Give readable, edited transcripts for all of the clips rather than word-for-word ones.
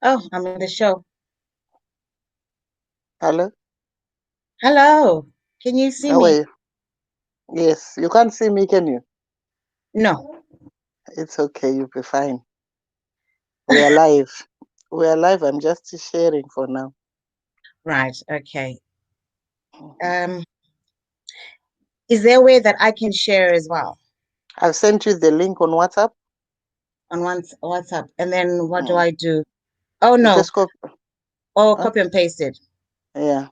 Oh, I'm in the show. Hello, Hello. Can you see how are me? you? Yes, you can't see me, can you? No. It's okay, you'll be fine. We are live. We are live. I'm just sharing for now. Right. Okay. Mhm. Um, is there a way that I can share as well I've sent you the link on WhatsApp. on one WhatsApp? And then what do Mm. I do? Oh You no. just copy. Oh, Huh? copy and paste it. Yeah.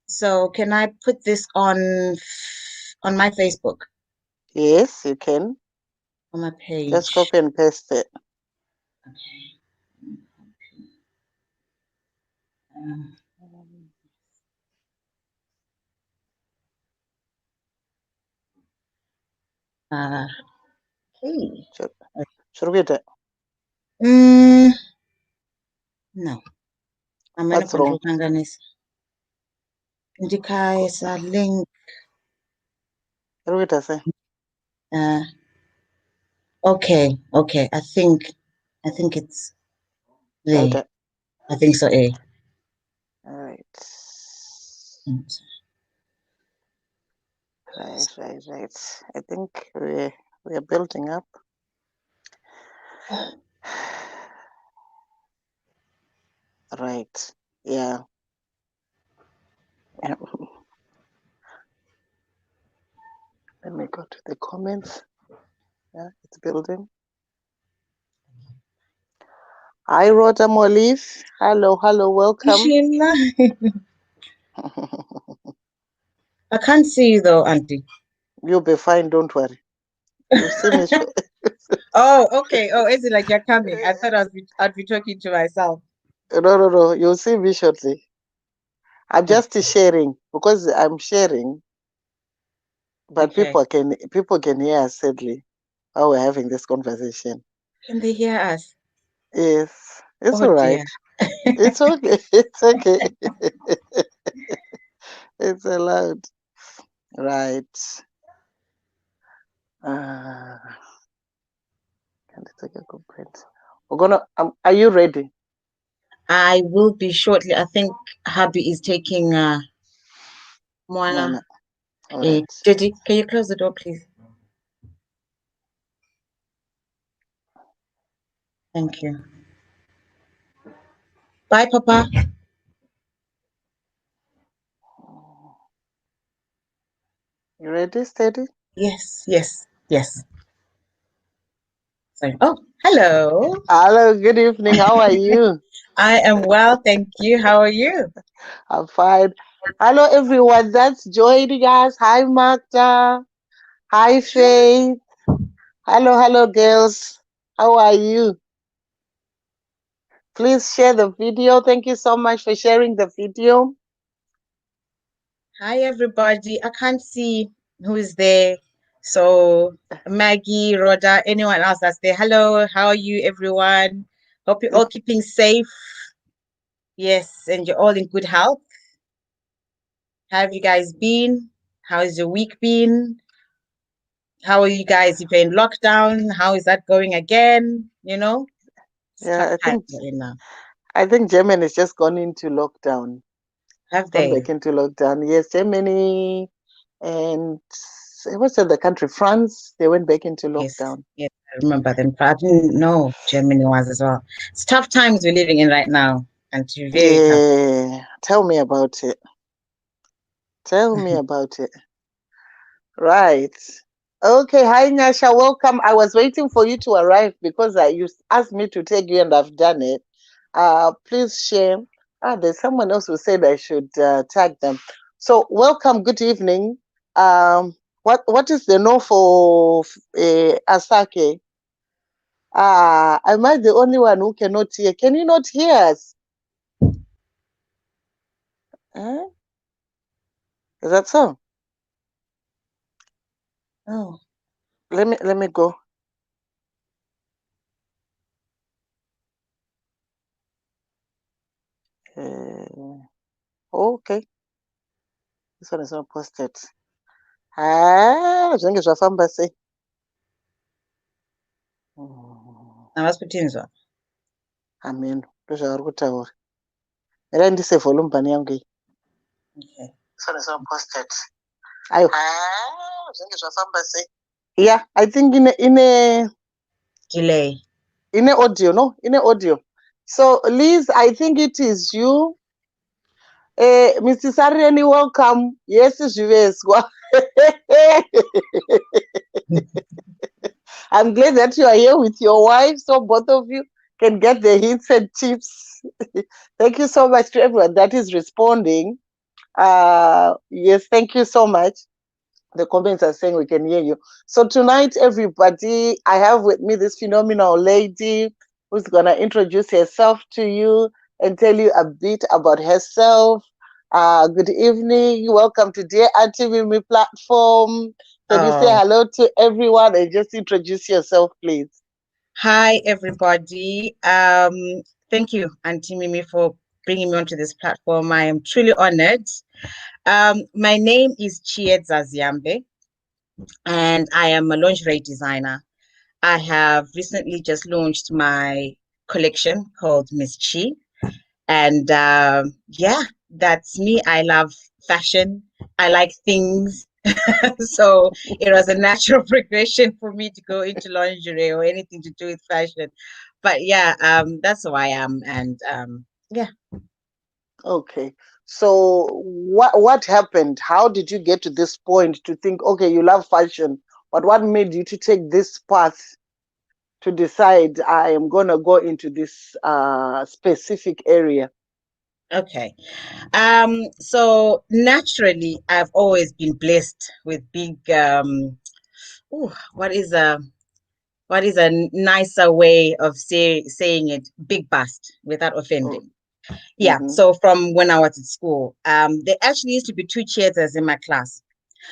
So can I put this on my Facebook, Yes, you can. on my Just page? copy and paste it. Okay. Um, uh, hey. Should, should we do it? Mm, no. I'm gonna What's control wrong? Kanganis. Indicate a link. Should we say? Uh, okay. Okay. I think it's there. Right. I think so, eh? All right. Mm. Right. I think we're building up. Right. Yeah. Yeah. Let me go to the comments. Yeah, it's building. Hi, Rhoda Molif. Hello, welcome. Sheila, I can't see you though, Auntie. You'll be fine, don't worry. You see me. Oh, okay. Oh, is it like you're coming? I thought I'd be talking to myself. No. You'll see me shortly. I'm Oh, just sharing because I'm sharing, but okay. people can hear us sadly while we're having this conversation. Can they hear us? Yes, it's Oh all right. dear. It's okay. It's okay. It's allowed. Right. Uh, can I take a complaint? We're gonna. Are you ready? I will be shortly. I think hubby is taking Mwana. Moana. All right. Didi, can you close the door, please? Thank you. Bye, Papa. You ready, steady? Yes. Sorry. Oh, hello. Hello, good evening. How are you? I am well, thank you. How are you? I'm fine. Hello, everyone that's joining us. Hi, Magda. Hi, Faith. Hello, girls. How are you? Please share the video. Thank you so much for sharing the video. Hi, everybody. I can't see who is there. So, Maggie, Rhoda, anyone else that's there. Hello, how are you, everyone? Hope you're all keeping safe. Yes, and you're all in good health. How have you guys been? How has your week been? How are you guys? If you're in lockdown, how is that going again? It's Yeah, tough times we're in now. I think Germany has just gone into lockdown. Have It's gone they? back into lockdown. Yes, Germany and what's the other country? France. They went back into Yes, lockdown. yes, I remember them. But I didn't know Germany was as well. It's tough times we're living in right now, and it's very tough. Yeah, tell me about it. Tell me about it. Right. Okay, hi Nyasha, welcome. I was waiting for you to arrive because you asked me to take you and I've done it. Please share. There's someone else who said I should tag them. So welcome, good evening. What is the no for Asake? Am I the only one who cannot hear? Can you not hear us? Huh? Is that so? Oh, Let me go. Okay, this one is not posted. Zvinenge zvafamba sei? Havasi kutinzwa. Amen. Ndozvavari kutaura. Era ndise volume pane yangu iyi. Okay. So posted. Ayo. Zvinge zvafamba sei? Yeah, I think in a Delay. in a audio, no? In a audio. So Liz, I think it is you. Mr. Sareni, welcome. Yes, Jiveswa. I'm glad that you are here with your wife, so both of you can get the hints and tips. Thank you so much to everyone that is responding. Yes, thank you so much. The comments are saying we can hear you. So tonight, everybody, I have with me this phenomenal lady who's going to introduce herself to you and tell you a bit about herself. Good evening. Welcome to Dear Auntiey Mimiey platform. Can you say hello to everyone and just introduce yourself, please? Hi, everybody. Thank you, Auntiey Mimiey, for bringing me onto this platform. I am truly honored. My name is Chii Zimbabwean, and I am a lingerie designer. I have recently just launched my collection called Miss Chii. And yeah, that's me. I love fashion. I like things. So it was a natural progression for me to go into lingerie or anything to do with fashion. But yeah, that's who I am. And yeah. Okay. So what happened? How did you get to this point to think, okay, you love fashion, but what made you to take this path to decide I am going to go into this specific area? Okay. So naturally, I've always been blessed with big ooh, what is a nicer way of saying it, big bust without Oh, offending. Yeah, mm-hmm. so from when I was at school, there actually used to be two cheerleaders in my class.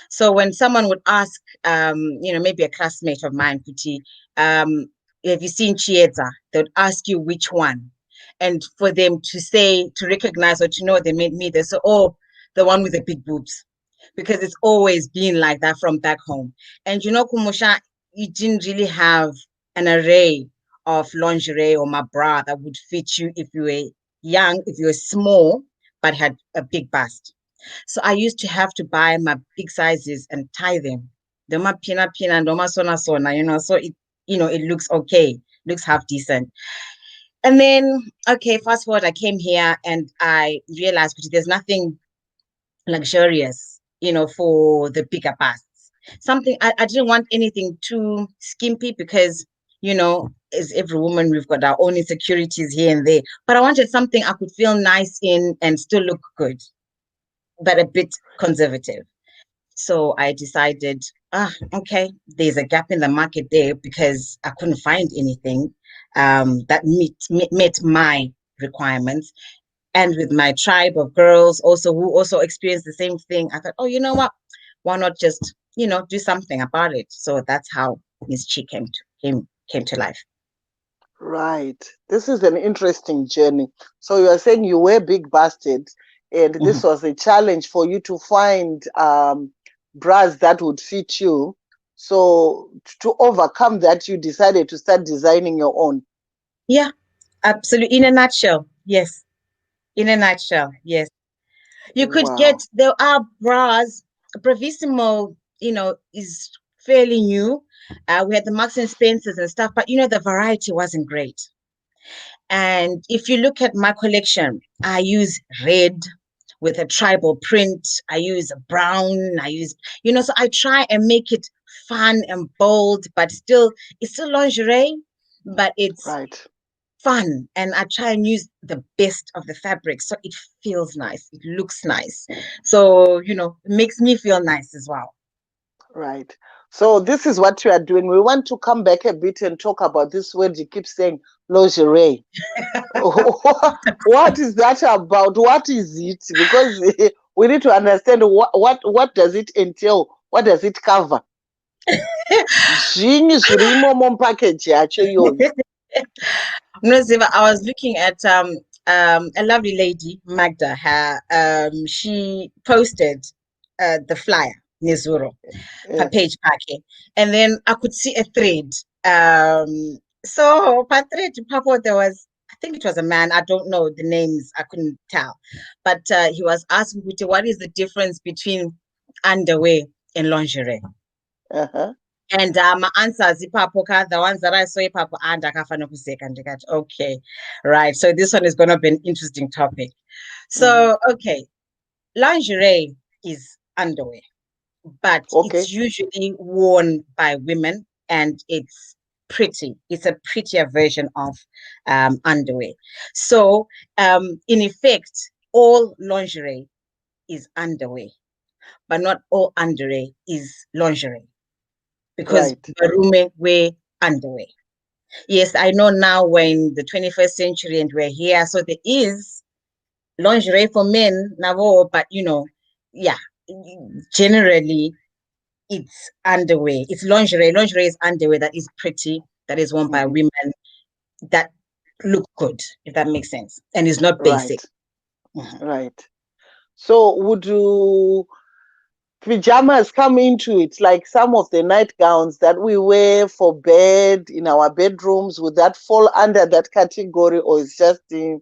So when someone would ask, maybe a classmate of mine, Kuti, have you seen Chieza? They would ask you which one. And for them to say, to recognize or to know they meant me, they say, oh, the one with the big boobs. Because it's always been like that from back home. And Kumusha, you didn't really have an array of lingerie or my bra that would fit you if you were young, if you were small, but had a big bust. So I used to have to buy my big sizes and tie them. Doma pina and doma sona, so it looks okay, looks half decent. And then, okay, fast forward, I came here and I realized there's nothing luxurious, for the bigger busts. Something I didn't want anything too skimpy because, as every woman, we've got our own insecurities here and there. But I wanted something I could feel nice in and still look good, but a bit conservative. So I decided, okay, there's a gap in the market there because I couldn't find anything that met my requirements. And with my tribe of girls also who also experienced the same thing, I thought, oh, you know what? Why not just, do something about it? So that's how Miss Chii came to life. Right. This is an interesting journey. So you are saying you were big busted, and this Mhm. was a challenge for you to find bras that would fit you. So to overcome that, you decided to start designing your own. Yeah, absolutely. In a nutshell, yes. In a nutshell, yes. You could Wow. there are bras. Bravissimo, is fairly new. We had the Marks and Spencers and stuff, but the variety wasn't great. And if you look at my collection, I use red with a tribal print. I use brown. So I try and make it fun and bold, but it's still lingerie, but it's Right. fun. And I try and use the best of the fabric so it feels nice. It looks nice. So, it makes me feel nice as well. Right. So this is what you are doing. We want to come back a bit and talk about this word you keep saying, lingerie. What is that about? What is it? Because we need to understand what does it entail? What does it cover? Zvinyi zvirimo mupackage yacho iyoyo. I was looking at a lovely lady, Magda. She posted the flyer, Nezuro, her Yeah. page packet, and then I could see a thread. So Patrick Papo, there was, I think it was a man. I don't know the names. I couldn't tell, but he was asking, "Kuti, what is the difference between underwear and lingerie?" Uh-huh. And my answers, ipapo, the ones that I saw, ipapo, and akafana kuseka ndikati, okay, right. So this one is going to be an interesting topic. Mm-hmm. So, okay, lingerie is underwear, but it's Okay. usually worn by women and it's pretty. It's a prettier version of underwear. So, in effect, all lingerie is underwear, but not all underwear is lingerie because Right. barume wear underwear. Yes, I know now we're in the 21st century and we're here. So there is lingerie for men, now, but yeah, generally it's underwear. It's lingerie. Lingerie is underwear that is pretty, that is worn by Mm-hmm. women, that look good, if that makes sense, and is not basic. Right. Mhm. Right. So would you pajamas come into it, like some of the nightgowns that we wear for bed in our bedrooms? Would that fall under that category, or is just in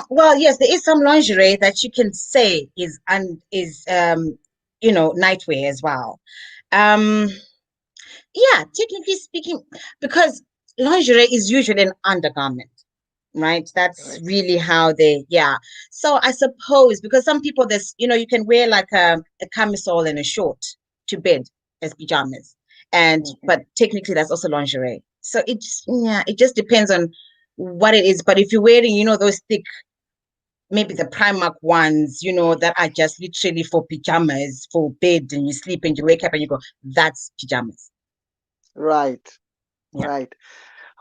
Well, yes, there is some lingerie that you can say is nightwear as well. Um, yeah, technically speaking, because lingerie is usually an undergarment, right? That's right? really how yeah. So I suppose because some people, you can wear like a camisole and a short to bed as pajamas, Mm-hmm. but technically that's also lingerie. So it just depends on what it is. But if you're wearing, those thick, maybe the Primark ones, that are just literally for pajamas, for bed, and you sleep and you wake up and you go, that's pajamas. Right. Yeah. Right.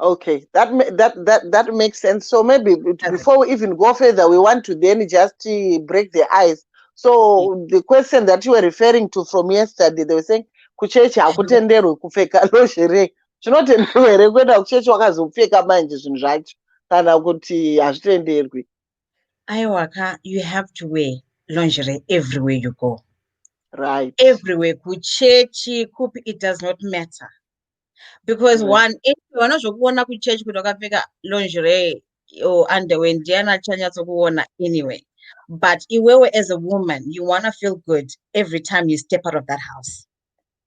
Okay, that makes sense. So maybe That's before we even go further, we want to then just break the ice. it. So the question that you were referring to from yesterday, they were saying kuchechi hakutenderwi kupfeka lingerie. Chinotenderwa here kuenda kuchechi wakazopfeka manje zvinhu zvacho kana kuti hazvitenderwi? Iwaka, you have to wear lingerie everywhere you go. Right. Everywhere. Kuchechi, kupi, it does not matter. Because Right. one, if you are not kuona kuchechi kuti wakapfeka lingerie or underwear, ndiyana chanyatsokuona anyway. But iwewe as a woman, you want to feel good every time you step out of that house.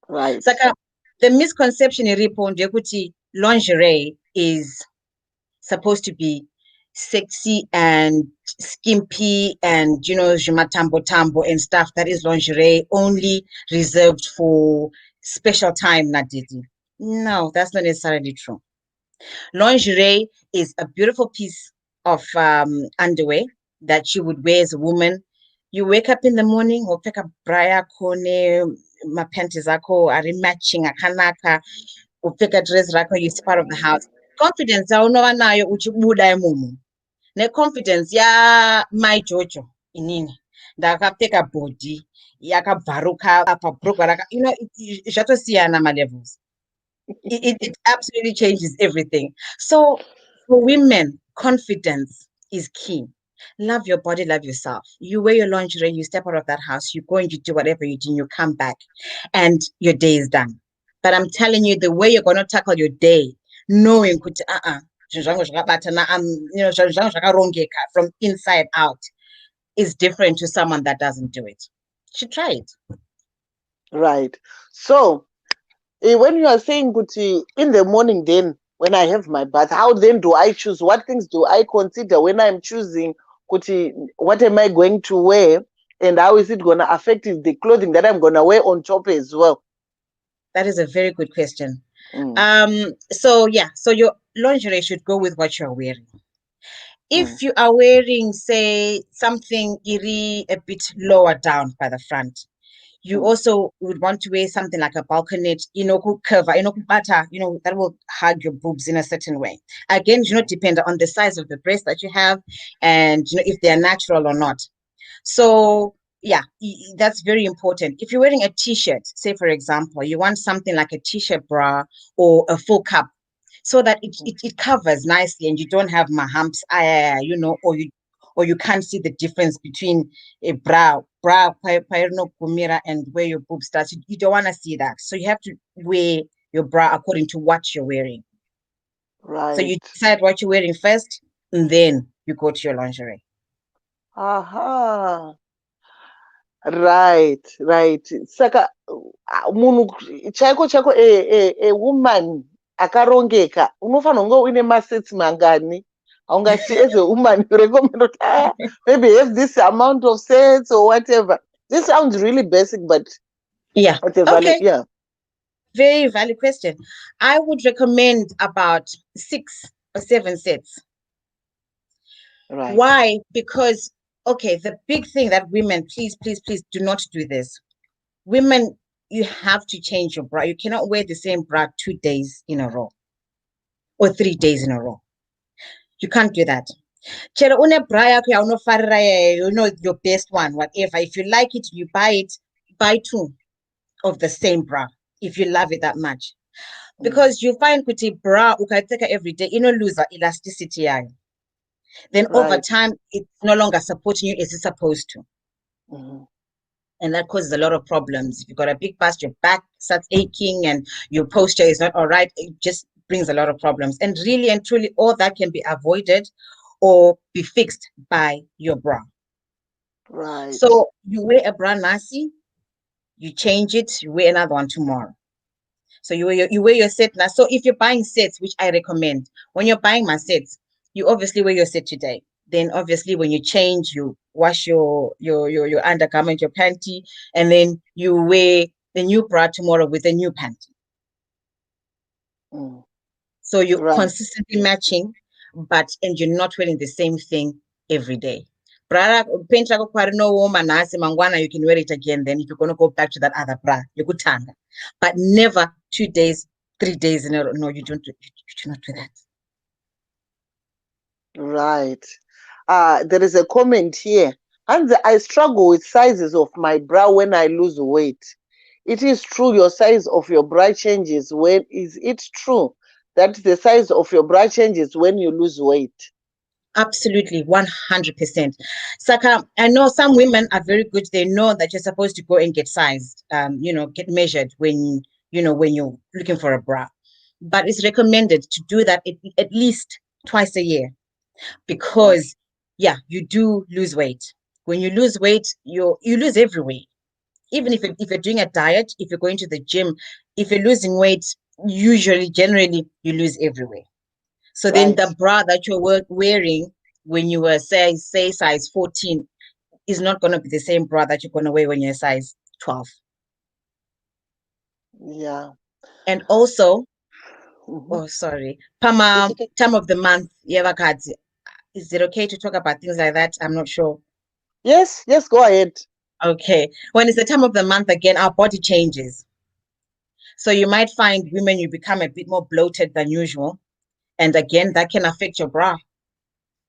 Right. Saka, the misconception iripo ndeyekuti lingerie is supposed to be sexy and skimpy and zvimatambo tambo and stuff. That is lingerie only reserved for special time, Nadidi. No, that's not necessarily true. Lingerie is a beautiful piece of underwear that you would wear as a woman. You wake up in the morning, pick a braya kone, mapanties ako are matching akanaka, pick a dress rako, you step out of the house. Confidence yaunova nayo uchibuda emumu. Neconfidence mai Jojo inini ndakapfeka bhodhi yakabvaruka pabhurugwa zvatosiyana malevels. It absolutely changes everything. So for women, confidence is key. Love your body, love yourself. You wear your lingerie, you step out of that house, you go and you do whatever you do, and you come back, and your day is done. But I'm telling you, the way you're going to tackle your day, knowing zvinhu zvangu zvakabatana, zvinhu zvangu zvakarongeka from inside out, is different to someone that doesn't do it. You should try it. Right. So when you are saying kuti in the morning, then when I have my bath, how then do I choose? What things do I consider when I'm choosing kuti what am I going to wear, and how is it going to affect the clothing that I'm going to wear on top as well? That is a very good question. Mm, So yeah, so your lingerie should go with what you're wearing. mm, If you are wearing, say, something a bit lower down by the front, you mm, also would want to wear something like a balconette, cover, butter, that will hug your boobs in a certain way. Again, depend on the size of the breast that you have and if they're natural or not. So yeah, that's very important. If you're wearing a t-shirt, say for example, you want something like a t-shirt bra or a full cup so that it covers nicely and you don't have my humps, or you can't see the difference between a bra and where your boob starts. You don't want to see that. So you have to wear your bra according to what you're wearing. So you Right. decide what you're wearing first, and then you go to your lingerie. Aha. Right, right. Saka munhu chaiko chaiko a woman akarongeka unofanira kunge uine masets mangani? Haungati as a woman you recommend that maybe have this amount of sets or whatever. This sounds really basic, but Yeah. it's a valid, Okay. yeah. Very valid question. I would recommend about 6 or 7 sets. Right. Why? Because, okay, the big thing that women, please, please, please do not do this. Women, you have to change your bra. You cannot wear the same bra 2 days in a row or 3 days in a row. You can't do that. Chero une bra yakho yaunofarira iyeyo, your best one, whatever. If you like it, you buy it. Buy two of the same bra if you love it that much. Because you find kuti bra ukaipfeka every day inoluza elasticity yayo. Then over Right. time, it's no longer supporting you as it's supposed to. Mm-hmm. And that causes a lot of problems. If you've got a big bust, your back starts aching and your posture is not all right, it just brings a lot of problems. And really and truly, all that can be avoided or be fixed by your bra. Right. So you wear a bra nasi, you change it, you wear another one tomorrow. So you wear your set now. So if you're buying sets, which I recommend, when you're buying my sets, you obviously wear your set today. Then obviously when you change, you wash your undergarment, your panty, and then you wear the new bra tomorrow with the new panty. Mm. So you're Right. consistently matching, and you're not wearing the same thing every day. Bra paint no woman mangwana, you can wear it again. Then if you're gonna go back to that other bra, you could tanga. But never 2 days, 3 days in a row. No, you do not do that. Right. There is a comment here. And I struggle with sizes of my bra when I lose weight. It is true your size of your bra changes when is it true that the size of your bra changes when you lose weight? Absolutely, 100%. Saka, I know some women are very good. They know that you're supposed to go and get sized, get measured when you're looking for a bra. But it's recommended to do that at least twice a year Right. because, yeah, you do lose weight. When you lose weight, you lose every weight. Even if you're doing a diet, if you're going to the gym, if you're losing weight, generally, you lose every weight. So then Right. the bra that you're wearing when you were say size 14 is not going to be the same bra that you're going to wear when you're size 12. Yeah. And also, Mm-hmm. oh sorry, It's Pama, okay. time of the month, Yevakadzi. Is it okay to talk about things like that? I'm not sure. Yes, yes, go ahead. Okay. When it's the time of the month again, our body changes. So you might find women, you become a bit more bloated than usual. And again, that can affect your bra.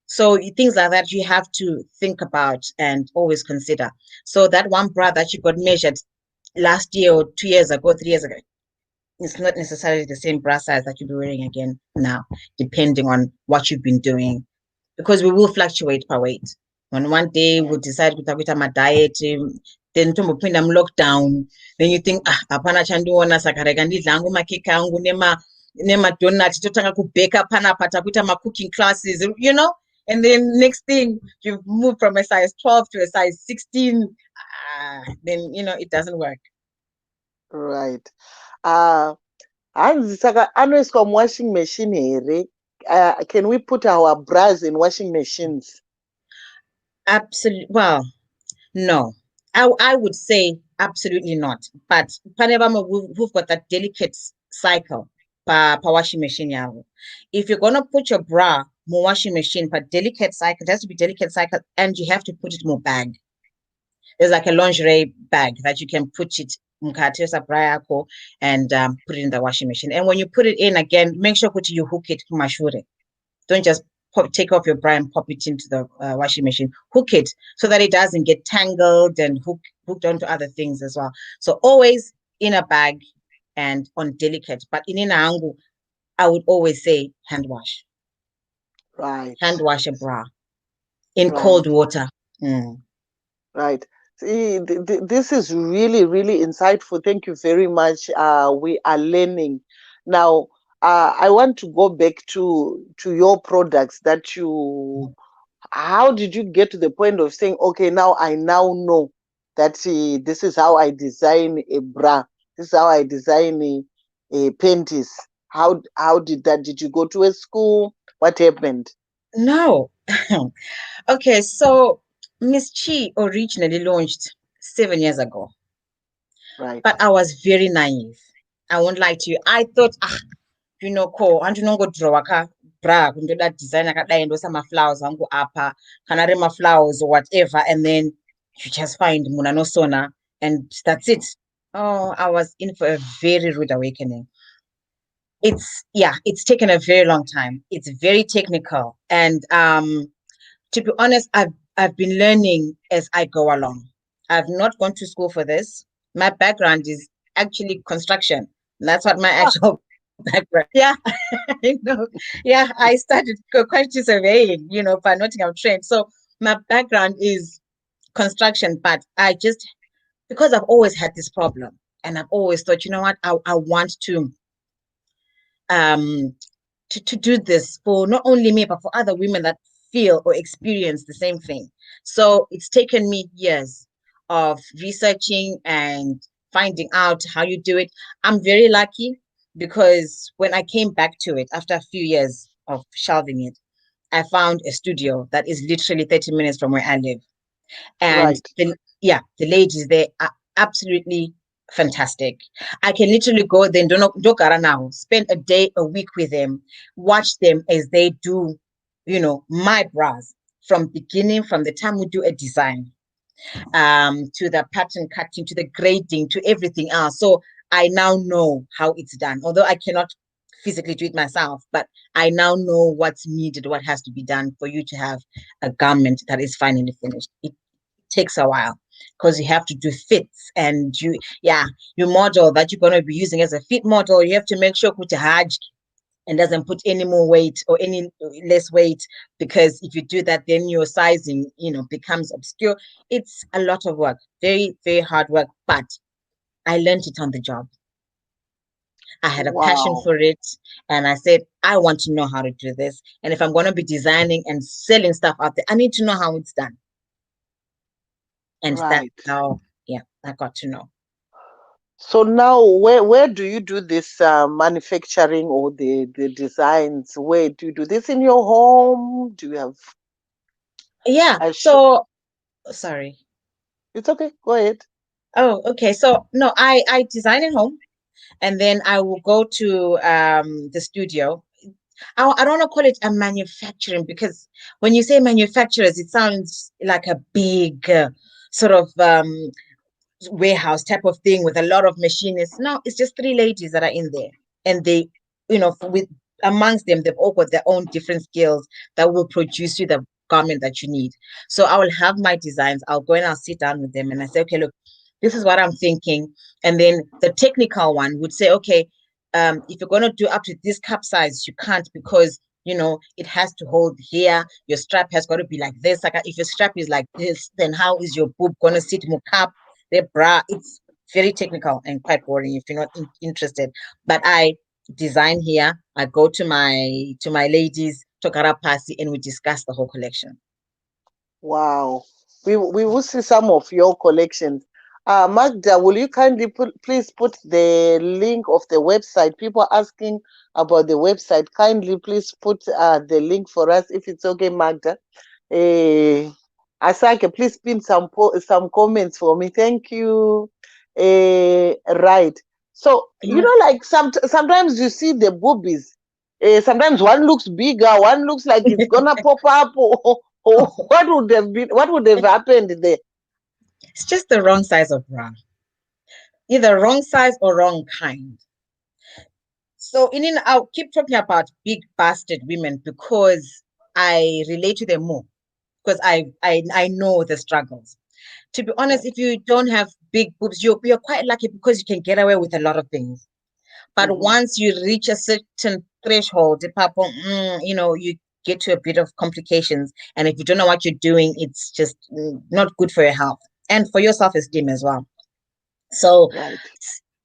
So things like that you have to think about and always consider. So that one bra that you got measured last year or 2 years ago, 3 years ago, it's not necessarily the same bra size that you'll be wearing again now, depending on what you've been doing. Because we will fluctuate per weight. On one day we'll decide with my diet, then tombopinda lockdown, then you think, hapana chandiona saka rega ndidla angu makeke angu nemadonut totanga kubheka panapa takuita cooking classes, and then next thing you've moved from a size 12 to a size 16, then it doesn't work. Right. Hanzi saka anoiswa washing machine here. Can we put our bras in washing machines? Absolutely. Well, no. I would say absolutely not. But panebama, we've got that delicate cycle per washing machine. If you're gonna put your bra more washing machine, but delicate cycle, it has to be delicate cycle, and you have to put it more bag. There's like a lingerie bag that you can put it and put it in the washing machine. And when you put it in again, make sure you hook it to mashure. Don't just take off your bra and pop it into the washing machine. Hook it so that it doesn't get tangled and hooked onto other things as well. So always in a bag and on delicate. But in angu, I would always say hand wash. Right. Hand wash a bra in Right. cold water. Mm. Right. This is really, really insightful. Thank you very much. We are learning now. I want to go back to your products that you. How did you get to the point of saying, okay, now I now know that this is how I design a bra. This is how I design a panties. How did that? Did you go to a school? What happened? No. Okay, so Miss Chii originally launched 7 years ago, Right. but I was very naive. I won't lie to you. I thought, ko andinongodhirowa bra kundoda design akadai ndosa maflowers angu apa kana ari maflowers or whatever, and then you just find munhu anosona and that's it. Oh, I was in for a very rude awakening. It's taken a very long time. It's very technical, and to be honest, I've been learning as I go along. I've not gone to school for this. My background is actually construction. That's what my Ah, actual background. Yeah, I know. Yeah, I started quantity surveying, by Nottingham trained. So my background is construction, but because I've always had this problem, and I've always thought, you know what, I want um to do this for not only me, but for other women that feel or experience the same thing. So it's taken me years of researching and finding out how you do it. I'm very lucky because when I came back to it after a few years of shelving it, I found a studio that is literally 30 minutes from where I live. And right. the ladies there are absolutely fantastic. I can literally go there and do now, spend a day, a week with them, watch them as they do, my bras from the time we do a design, to the pattern cutting, to the grading, to everything else. So I now know how it's done. Although I cannot physically do it myself, but I now know what's needed, what has to be done for you to have a garment that is finally finished. It takes a while because you have to do fits, and your model that you're going to be using as a fit model, you have to make sure put a hajj and doesn't put any more weight or any less weight, because if you do that, then your sizing, becomes obscure. It's a lot of work, very, very hard work, but I learned it on the job. I had a passion Wow. for it, and I said, I want to know how to do this. And if I'm going to be designing and selling stuff out there, I need to know how it's done. And that's Right. how, yeah, I got to know. So now, where do you do this manufacturing or the designs? Where do you do this in your home? Do you have Yeah. a sh So, sorry. It's okay. Go ahead. Oh, okay. So, no, I design at home, and then I will go to the studio. I don't want to call it a manufacturing, because when you say manufacturers, it sounds like a big sort of warehouse type of thing with a lot of machinists. No, it's just three ladies that are in there, and they, with amongst them, they've all got their own different skills that will produce you the garment that you need. So I will have my designs. I'll go and I'll sit down with them and I say, okay, look, this is what I'm thinking. And then the technical one would say, okay, if you're going to do up to this cup size, you can't, because it has to hold here. Your strap has got to be like this. Like, if your strap is like this, then how is your boob going to sit more cup? The bra, it's very technical and quite boring if you're not interested. But I design here. I go to my ladies, Tokara Pasi, and we discuss the whole collection. Wow. We will see some of your collections. Magda, will you kindly please put the link of the website? People are asking about the website. Kindly please put the link for us if it's okay, Magda. Eh, Asake, please pin some comments for me. Thank you. Right. So, Yeah. like sometimes you see the boobies. Sometimes one looks bigger, one looks like it's gonna pop up. Or what would have happened there? It's just the wrong size of bra, either wrong size or wrong kind. So I'll keep talking about big bastard women because I relate to them more, because I know the struggles. To be honest, Right. if you don't have big boobs, you're quite lucky because you can get away with a lot of things. But Mm-hmm. once you reach a certain threshold, you get to a bit of complications. And if you don't know what you're doing, it's just not good for your health. and for your self-esteem as well. So Right.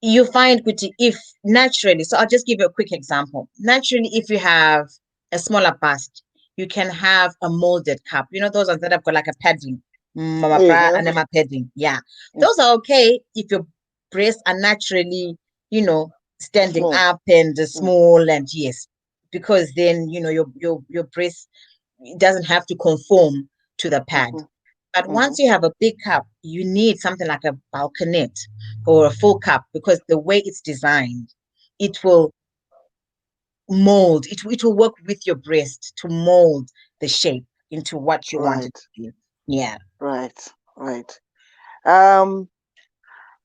you find kuti if naturally, so I'll just give you a quick example. Naturally, if you have a smaller bust, you can have a molded cup. You know those ones that have got like a padding, mama bra Uh-huh. and a padding. Yeah, those are okay if your breasts are naturally, you know, standing Small. up and Mm, small, and yes, because then you know your breast doesn't have to conform to the pad. mhm, But mhm. once you have a big cup, you need something like a balconette or a full cup because the way it's designed, it will mold, it will work with your breast to mold the shape into what you want it Right, to be. Yeah. right, right. Um,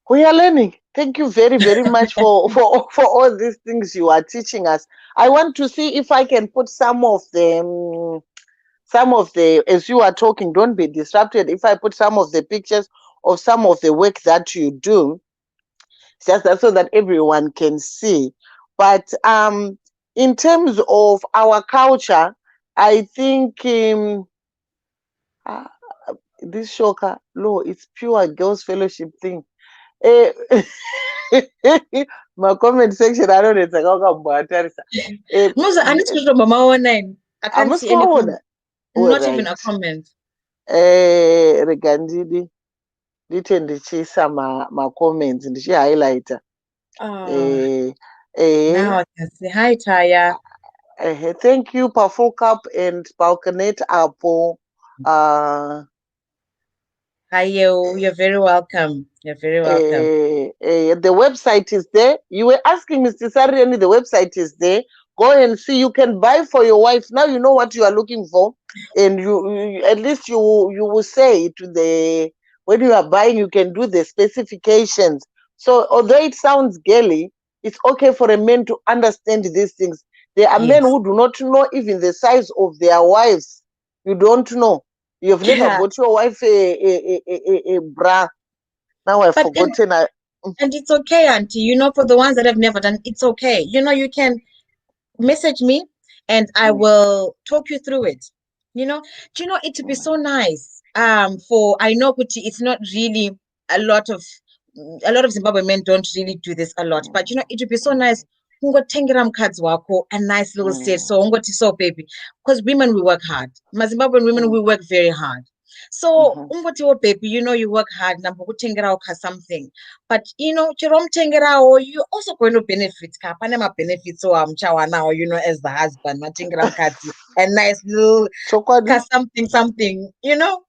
we are learning. Thank you very, very much for all these things you are teaching us. I want to see if I can put some of the, as you are talking, don't be disrupted. If I put some of the pictures of some of the work that you do, just that so that everyone can see. But in terms of our culture, I think uh, this shocker, law, it's pure girls' fellowship thing. Eh, my comment section, I don't know, it's like, Musa, I need to go to Mama 19. I I'm can't a see any small. comment. All Not even right. a comment. Regandidi, ndite ndichiisa ma-comments ndichihighlighta. Oh, Eh, eh, now I can see. Hi, Taya. thank you, Pafo Cup and Balkanet Apple. Uh, Hi, you. You're very welcome. You're very welcome. the website is there. You were asking Mr. Sariani, the website is there. Go and see. You can buy for your wife. Now you know what you are looking for, and at least you will say to the when you are buying, you can do the specifications. So although it sounds girly, it's okay for a man to understand these things. There are men Yes. who do not know even the size of their wives. You don't know. You've never Yeah. bought your wife a bra. Now I've But and, forgotten. and it's okay, Auntie. You know, for the ones that have never done, it's okay. You know, you can message me and I Mm, will talk you through it. You know, do you know it would be so nice? For I know Kuti, it's not really a lot of a lot of Zimbabwe men don't really do this a lot, but you know, it would be so nice. Ungotengera mukadzi wako a nice little set. mm, So ungoti so baby. Because women we work hard. My Zimbabwean women mm, we work very hard. So mhm, ungoti oh baby, you know you work hard, nambo something. But you know, Jerome Tengerawo, you're also going to benefit. Panama benefits so chawa now, you know, as the husband, Matingram Kati, a nice little chokwadi. something, something, you know.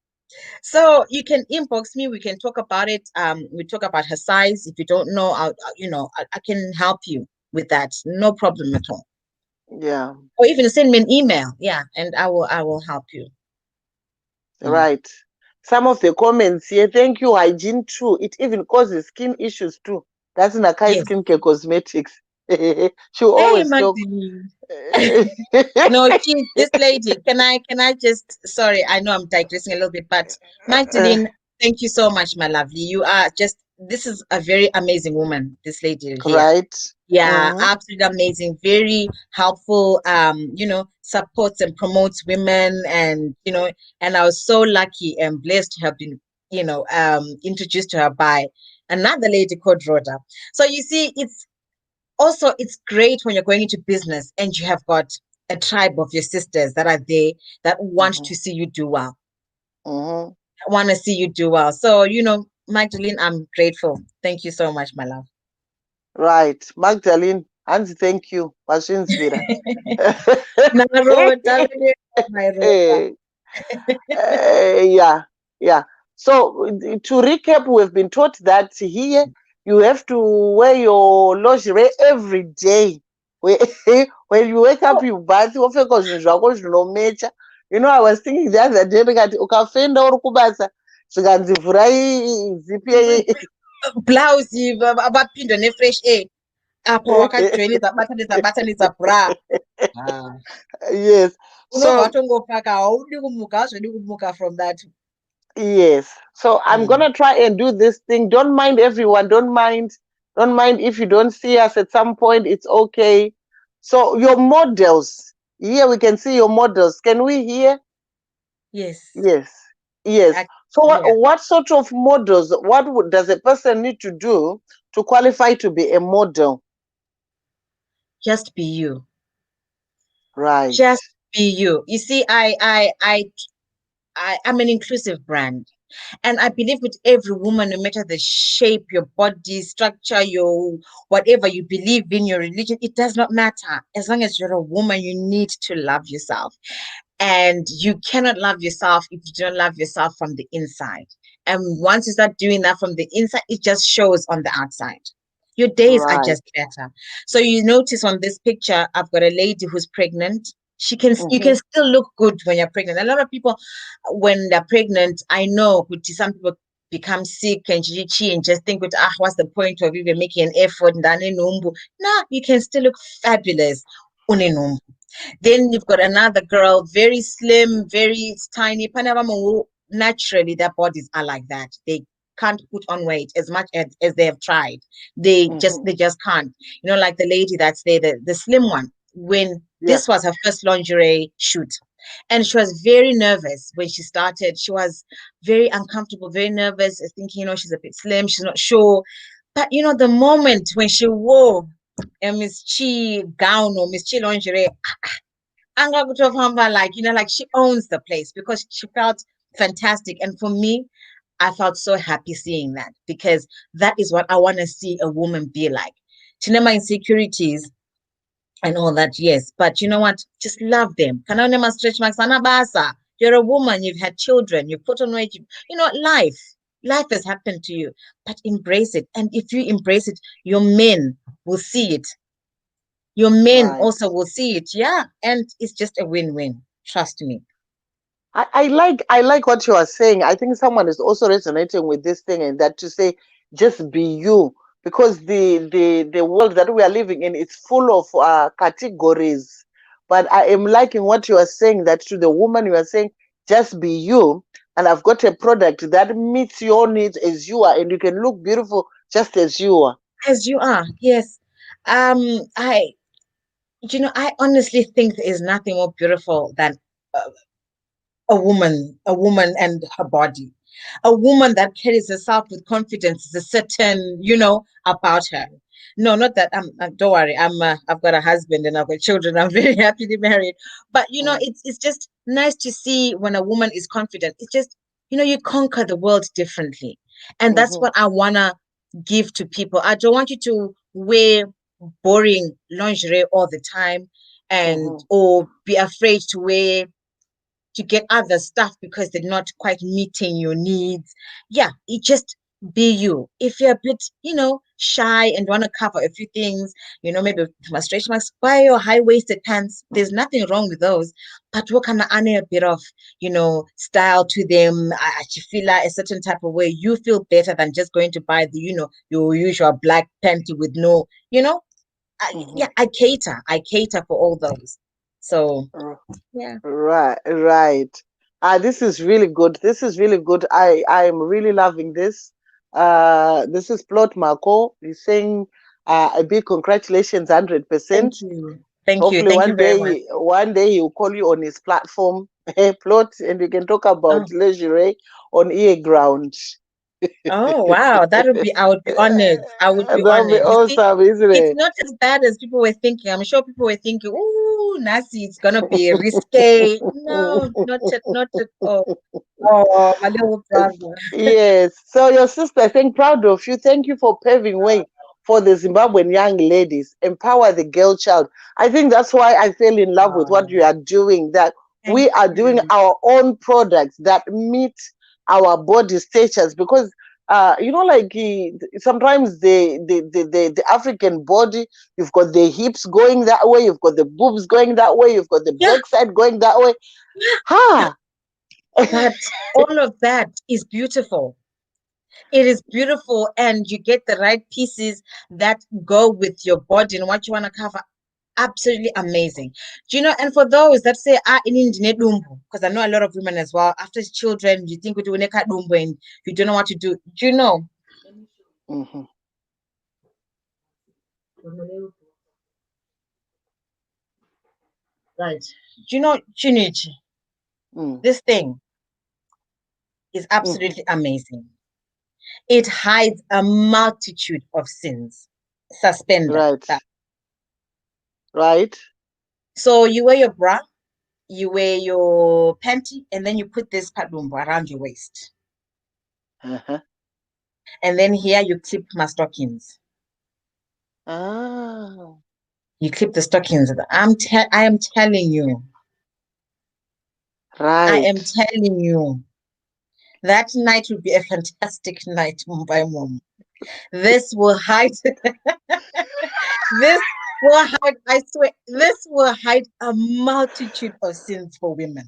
So you can inbox me, we can talk about it. We talk about her size. If you don't know, you know, I can help you with that. No problem at all. Yeah, Or even send me an email. Yeah, and I will help you. Mm. right. Some of the comments here, thank you, hygiene too. It even causes skin issues too. That's Nakai Yes. Skincare Cosmetics. She Hey, always talk. Magdalene. No, this lady. Can I just, sorry, I know I'm digressing a little bit, but Magdalene, thank you so much, my lovely. You are just, this is a very amazing woman, this lady here. Right. Yeah, Mm, absolutely amazing. Very helpful, you know, supports and promotes women, and you know, and I was so lucky and blessed to have been, you know, introduced to her by another lady called Rhoda. So you see, it's great when you're going into business and you have got a tribe of your sisters that are there that want mhm, to see you do well, mhm. want to see you do well. So, you know, Magdalene, I'm grateful. Thank you so much, my love. Right. Magdalene, and thank you. Washinzvira. Naro, darling, my Rhoda. Yeah, yeah. So to recap, we've been taught that here you have to wear your lingerie every day. When when you wake up, Oh, you bath, wopfeka zvinhu zvako zvinomecha. You know, I was thinking the other day, ndikati ukafenda uri kubasa zvikanzi vhurai zipi blouse, abapinda ne-fresh air. Apa wakajoinedza batanidza bra. Ah. Yes. Unobva So watongopfaka, haudi kumuka, hazvidi kumuka from that. yes. So I'm Mm. gonna try and do this thing. Don't mind everyone. Don't mind. Don't mind if you don't see us at some point. It's okay. So your models. Here we can see your models. Can we hear? Yes. Yes. Yes. So Yeah, what sort of models, does a person need to do to qualify to be a model? just be you. Right. Just be you. You see, I'm an inclusive brand. And I believe with every woman, no matter the shape, your body structure, your whatever you believe in, your religion, it does not matter. As long as you're a woman, you need to love yourself. And you cannot love yourself if you don't love yourself from the inside. And once you start doing that from the inside, it just shows on the outside. Your days are Right. just better. So you notice on this picture, I've got a lady who's pregnant. You Mm-hmm. can still look good when you're pregnant. A lot of people, when they're pregnant, I know some people become sick and and just think, what's the point of even making an effort? No, you can still look fabulous. Then you've got another girl, very slim, very tiny. Panama, naturally, their bodies are like that. They can't put on weight as much as they have tried. Mm-hmm. They just can't. Like the lady that's there, the slim one. When Yeah. this was her first lingerie shoot, and she was very nervous when she started. She was very uncomfortable, very nervous, thinking, she's a bit slim, she's not sure. But the moment when she wore a Miss Chii gown or Miss Chii lingerie, Anga Kutovamba, like she owns the place because she felt fantastic. And for me, I felt so happy seeing that because that is what I want to see a woman be like. Tinema insecurities and all that, yes. But you know what? Just love them. Kanonema stretch marks, anabasa. You're a woman, you've had children, you put on weight, life. Life has happened to you, but embrace it. And if you embrace it, your men will see it. Your men Right. also will see it. Yeah. And it's just a win-win. Trust me. I like what you are saying. I think someone is also resonating with this thing, and that to say just be you, because the world that we are living in is full of categories. But I am liking what you are saying, that to the woman you are saying just be you, and I've got a product that meets your needs as you are, and you can look beautiful just as you are. As you are, yes. I, I honestly think there is nothing more beautiful than uh, a woman and her body. A woman that carries herself with confidence is a certain, about her. No, not that don't worry. I've got a husband and I've got children. I'm very happily married. But Mm, it's just nice to see when a woman is confident. It's just, you conquer the world differently. And that's mhm, what I wanna give to people. I don't want you to wear boring lingerie all the time and mhm, or be afraid to get other stuff because they're not quite meeting your needs. Yeah, it just be you. If you're a bit, shy and want to cover a few things, maybe demonstration marks, buy your high-waisted pants. There's nothing wrong with those. But what can I add a bit of, style to them? You feel like a certain type of way. You feel better than just going to buy your usual black panty with no, mhm. yeah, I cater for all those. So yeah. Right, right. This is really good. This is really good. I am really loving this. This is Plot Marco. He's saying a big congratulations, 100%. Thank you. Thank you. Hopefully Thank you very much. one day he'll call you on his platform, Plot, and you can talk about Oh, lingerie on ear ground. oh wow. I would be honored. I would be That'll be honored. You see, awesome, isn't it's it? not as bad as people were thinking. I'm sure people were thinking, "Ooh, Nasi, it's gonna be risque." No, not at all. Oh, my little brother. Yes. So your sister, I think, proud of you. Thank you for paving way for the Zimbabwean young ladies. Empower the girl child. I think that's why I fell in love with what you Oh, are doing. That thank we are doing you. our own products that meet our body status. Because like sometimes the African body, you've got the hips going that way, you've got the boobs going that way, you've got the Yeah, backside going that way. yeah. Ha! But all of that is beautiful. It is beautiful, and you get the right pieces that go with your body and what you want to cover. Absolutely amazing. Do you know? And for those that say, in dumbo, because I know a lot of women as well, after children, you think we do dumbo and you don't know what to do. Do you know? Mhm, Right. Do you know, Chinichi, mm. this thing? is Mm-hmm. absolutely amazing. It hides a multitude of sins. Suspender. Right. Right. So you wear your bra, you wear your panty, and then you put this padumbo around your waist. Uh-huh. And then here you clip my stockings. Ah. You clip the stockings. I am telling you. I Right. am telling you. That night will be a fantastic night, Mumbai Mom. This will hide this will hide, I swear, this will hide a multitude of sins for women.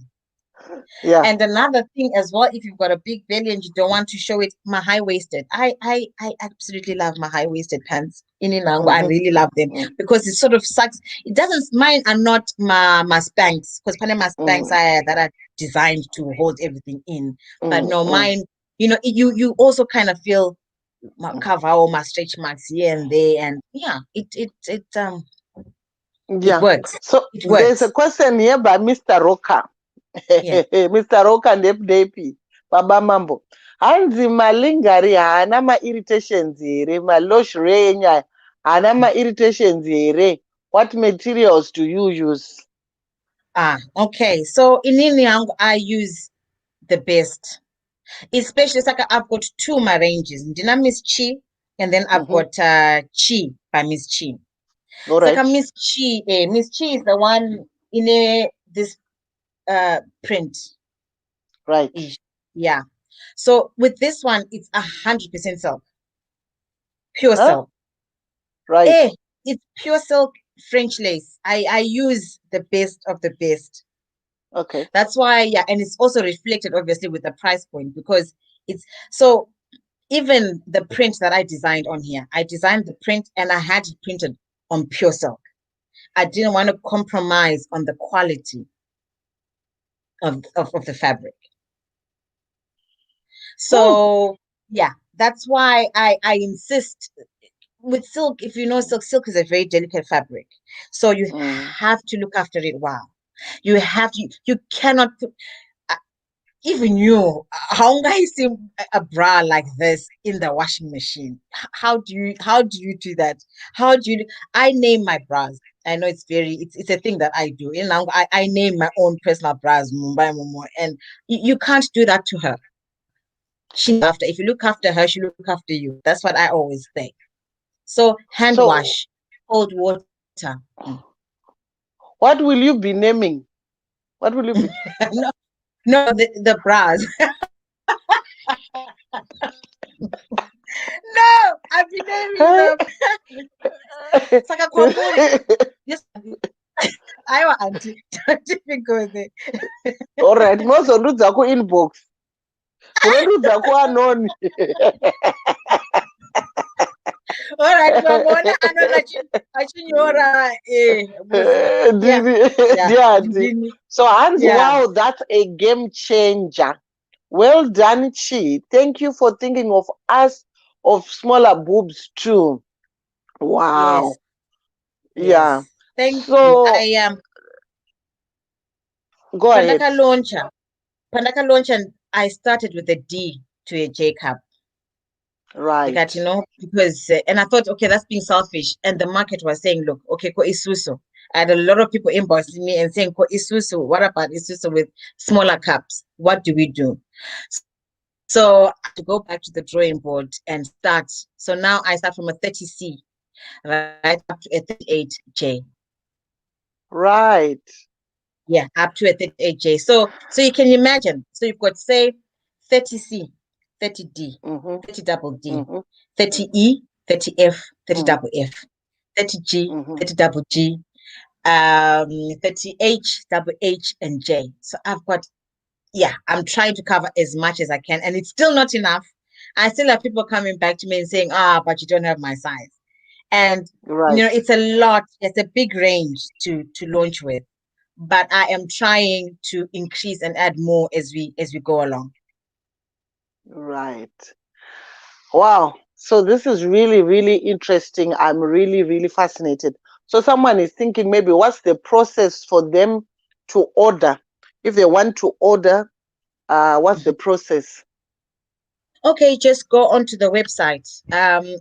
Yeah. And another thing as well, if you've got a big belly and you don't want to show it, my high waisted. I absolutely love my high waisted pants. In Inango, I Mm-hmm. really love them because it sort of sucks. It doesn't. Mine are not my spanks because Panama spanks Mm-hmm. are that are designed to hold everything in. But no, Mm-hmm. mine. You also kind of feel my cover all my stretch marks here and there, and yeah, it Yeah. works. So It there's a works. question here by Mr. Roka. Yeah. Mr. Roka ndepdepi baba mambo hanzi malingari haana mairritations here maloshere enyaya haana mairritations here what materials do you use? Okay. So in Inyango, I use the best. Especially it's like I've got two my ranges. Ndina Miss Chii, and then I've Mm-hmm. got Chii by Miss Chii. All It's like a right. Miss Chii. Miss Chii is the one in this print Right. ish. Yeah. So with this one, it's 100% silk, pure Huh? silk. Right. Eh, it's pure silk French lace. I use the best of the best. Okay. That's why, yeah, and it's also reflected obviously with the price point because it's so even the print that I designed on here, I designed the print and I had it printed on pure silk. I didn't want to compromise on the quality of the fabric. Hmm. So yeah, that's why I insist with silk. If you know silk, silk is a very delicate fabric. So you Mm. have to look after it well. You cannot put even you, how guys see a bra like this in the washing machine? How do you do that? How do you I name my bras. I know it's a thing that I do. I name my own personal bras, Mumbai Momo, and you can't do that to her. She needs after. If you look after her, she look after you. That's what I always say. So hand So wash, cold water. what will you be naming? What will you be? No, no, the bras. No, I've been naming Huh? them. Saka Kwamburi. Yes, I want auntie. Don't even go there. All right. Mozondudza ku-inbox. Munondudza kuanoni. All right, Mamona, I know that achinyora yeah, yeah, Dear. So, Hans, yeah, wow, that's a game changer. Well done, Chi. Thank you for thinking of us, of smaller boobs too. yes, Wow. Yeah. yes. Thank you. I So, am go ahead. Pandaka launcher. Pandaka launcher. And I started with a D to a J cup. Right. Like, because and I thought, okay, that's being selfish. And the market was saying, look, okay, ko isuso. I had a lot of people inboxing me and saying, ko isuso. What about isuso with smaller cups? What do we do? So I had to go back to the drawing board and start. So now I start from a 30C, right, up to a 38J. Right. Yeah, up to a 38J. So you can imagine. So you've got say 30C, 30D, Mm-hmm. 30 double D, Mm-hmm. 30E, 30F, 30 Mm-hmm. double F, 30G, Mm-hmm. 30 double G, 30H, double H, and J. So I've got, yeah, I'm trying to cover as much as I can, and it's still not enough. I still have people coming back to me and saying, but you don't have my size. And Right. it's a lot, it's a big range to launch with. But I am trying to increase and add more as we go along. Right. Wow. So this is really, really interesting. I'm really, really fascinated. So someone is thinking maybe what's the process for them to order? If they want to order, what's the process? Okay, just go onto the website.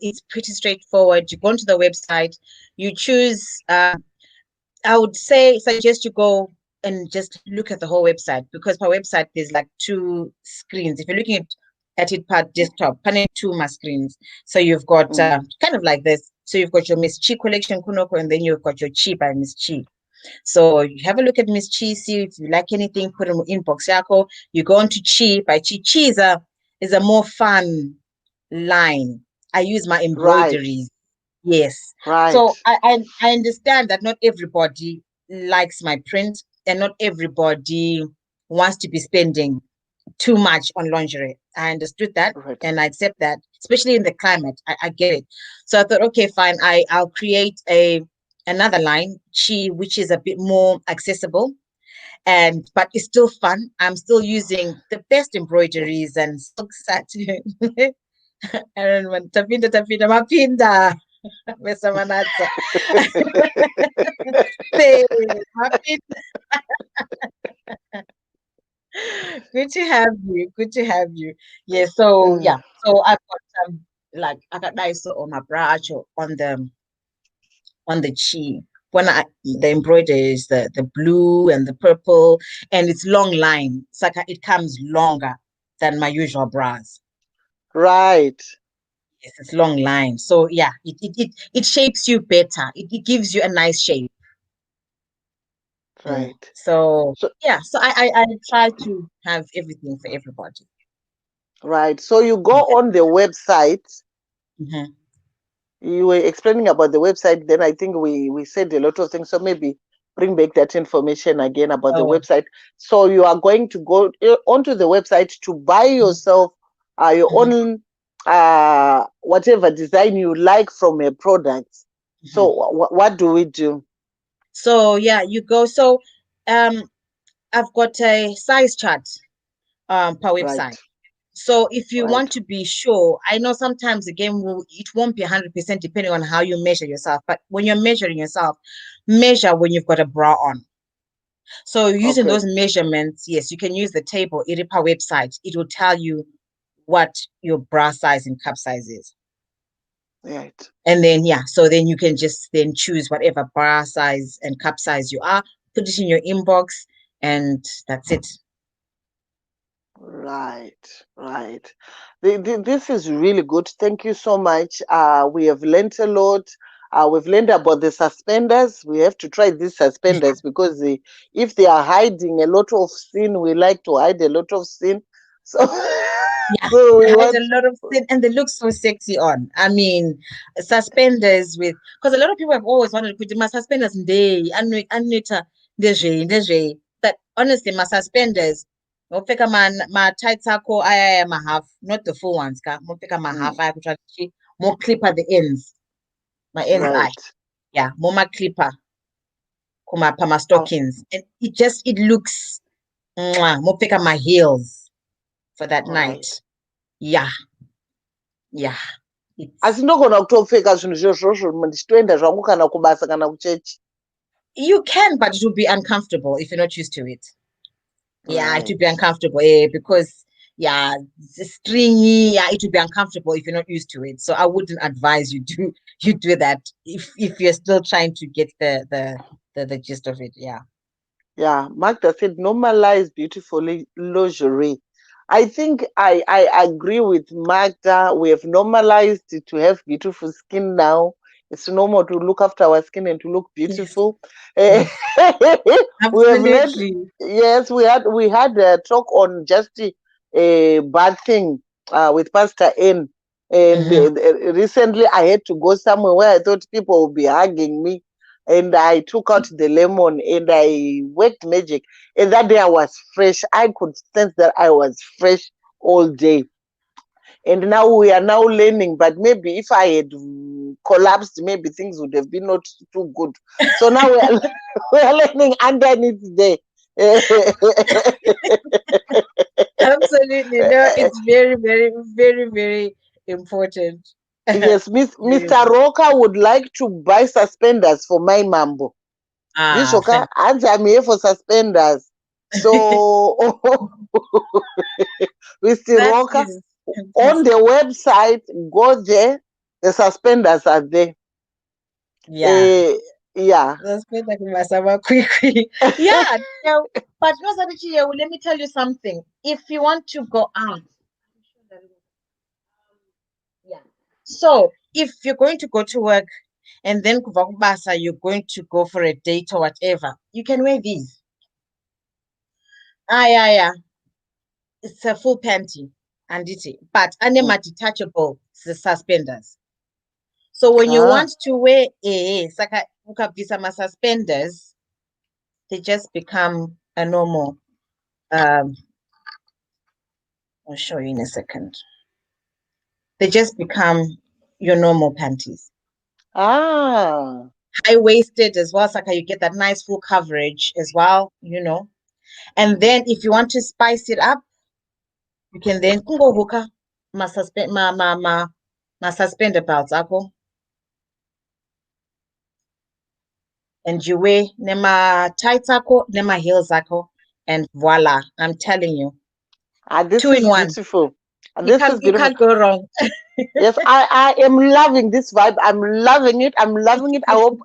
It's pretty straightforward. You go onto the website, you choose. I would suggest you go and just look at the whole website because per website there's like two screens. If you're looking at it per desktop, panel two more screens. So you've got Mm. kind of like this. So you've got your Miss Chii collection, Kunoko, and then you've got your Chii by Miss Chii. So you have a look at Miss Chii, see if you like anything, put in inbox yako. You go on to Chii by Chii. Chii is a more fun line. I use my Right, embroideries. Yes. right, So I understand that not everybody likes my print and not everybody wants to be spending too much on lingerie. I understood that right, and I accept that, especially in the climate. I get it. So I thought, okay, fine. I'll create another line, Chii, which is a bit more accessible and but it's still fun. I'm still using the best embroideries and silk satin. And when tapinda mapinda Mr. Manatsa. Say, mapinda. Good to have you. Good to have you. Yeah. So mm, yeah. So I've got like I got nice on my brush or on the Chii. When the embroidery is the blue and the purple and it's long line. It's like it comes longer than my usual bras. right, Yes, it's long line. So yeah, it shapes you better. It gives you a nice shape. Yeah. right. So So, yeah, so I try to have everything for everybody. right. So you go Yeah. on the website. Mhm. You were explaining about the website. Then I think we said a lot of things. So maybe bring back that information again about the Oh, website. So you are going to go onto the website to buy mhm, yourself your mhm, own whatever design you like from a product. So mhm. what do we do? So yeah, you go. So um, I've got a size chart per Right, website. So if you right. want to be sure, I know sometimes again it won't be 100% depending on how you measure yourself. But when you're measuring yourself, measure when you've got a bra on. So using Okay, those measurements, yes, you can use the table, IRIPA website. It will tell you what your bra size and cup size is. right. And then yeah, so then you can just then choose whatever bra size and cup size you are, put it in your inbox, and that's it. Right, right. This is really good. Thank you so much. We have learned a lot. We've learned about the suspenders. We have to try these suspenders because if they are hiding a lot of sin, we like to hide a lot of sin. So, Yeah, so they we hide a want. lot of sin and they look so sexy on. I mean, suspenders with because a lot of people have always wanted to put my suspenders day, but honestly, my suspenders, mopeka my tights ako aya ma half, not the full ones, ka. Mopeka ma half Mm, aya kutra more clipper the ends. My ends eye. right. Yeah, more my clipper, kuma pama Oh, stockings. And it looks more pick up my heels for that night. right. Yeah, yeah. It's Asi ndogona kutopfeka zvinhu izvozvo ndichitoenda zvangu kana kubasa kana kuchechi. you can, but it will be uncomfortable if you're not used to it. Yeah, it Right. would be uncomfortable because yeah, it's stringy. Yeah, it would be uncomfortable if you're not used to it. So I wouldn't advise you do that if you're still trying to get the gist of it. Yeah. Yeah, Magda said normalize beautiful lingerie. I think I agree with Magda. We have normalized it to have beautiful skin now. It's normal to look after our skin and to look Yes. beautiful. Eh, Yes. we have learned. Absolutely. Yes, we had a talk on just a bad thing with Pastor N. And Hmm. recently, I had to go somewhere where I thought people would be hugging me, and I took out the lemon and I worked magic. And that day I was fresh. I could sense that I was fresh all day. And now we are now learning, but maybe if I had collapsed, maybe things would have been not too good. So now we are, we are learning underneath there. Absolutely. No, it's very, very, very, very important. Yes, Very Mr. important. Roca would like to buy suspenders for my mambo. Ah, Dishoka, and I'm here for suspenders. So, Mr. that Roca, is. on the website, go there. The suspenders are there. Yeah. Yeah. Suspenders quickly. Yeah. But let me tell you something. If you want to go out, yeah. So if you're going to go to work and then kubasa, you're going to go for a date or whatever, you can wear these. Yeah, yeah. It's a full panty and but detachable suspenders. So when you Ah. want to wear saka ukabvisa suspenders, they just become a normal. I'll show you in a second. They just become your normal panties. Ah. High waisted as well, saka you get that nice full coverage as well, And then if you want to spice it up, you can then kungovuka ma suspender belts ako, and you wear nema tights ako, nema heels ako, and voila, I'm telling you, This two in is one. beautiful. You This can't is you beautiful. can't go wrong. Yes, I am loving this vibe. I'm loving it. I'm loving it. I hope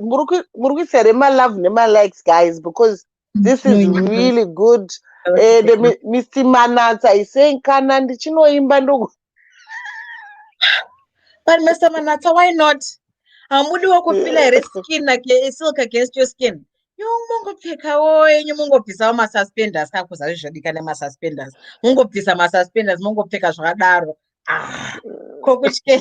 Muruku said Emma love Nema likes guys because this is really good. The Mr. Manata is saying Kanandi Chino Imbandu. But Mr. Manata, why not? Mudi wako feel like skin like silk against your skin. Mungopfeka wenyu mungobvisawo masuspenders kako zvarizvodikana masuspenders mungobvisa masuspenders mungopfeka zvakadaro kokutye.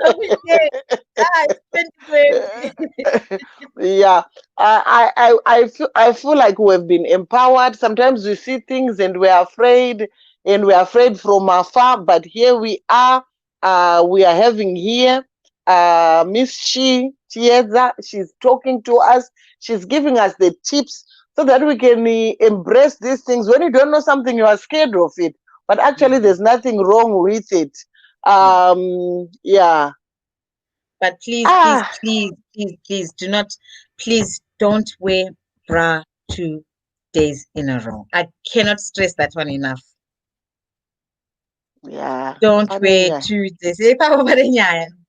Kokutye. It's 2020. Yeah, I feel like we've been empowered. Sometimes we see things and we're afraid from afar. But here we are. We are having here Miss Chii Chieza. She's talking to us. She's giving us the tips so that we can embrace these things. When you don't know something, you are scared of it. But actually, there's nothing wrong with it. Yeah. Yeah. But please, please, Ah. please, please, please please don't wear bra 2 days in a row. I cannot stress that one enough. Yeah. Don't wear Ananya. 2 days.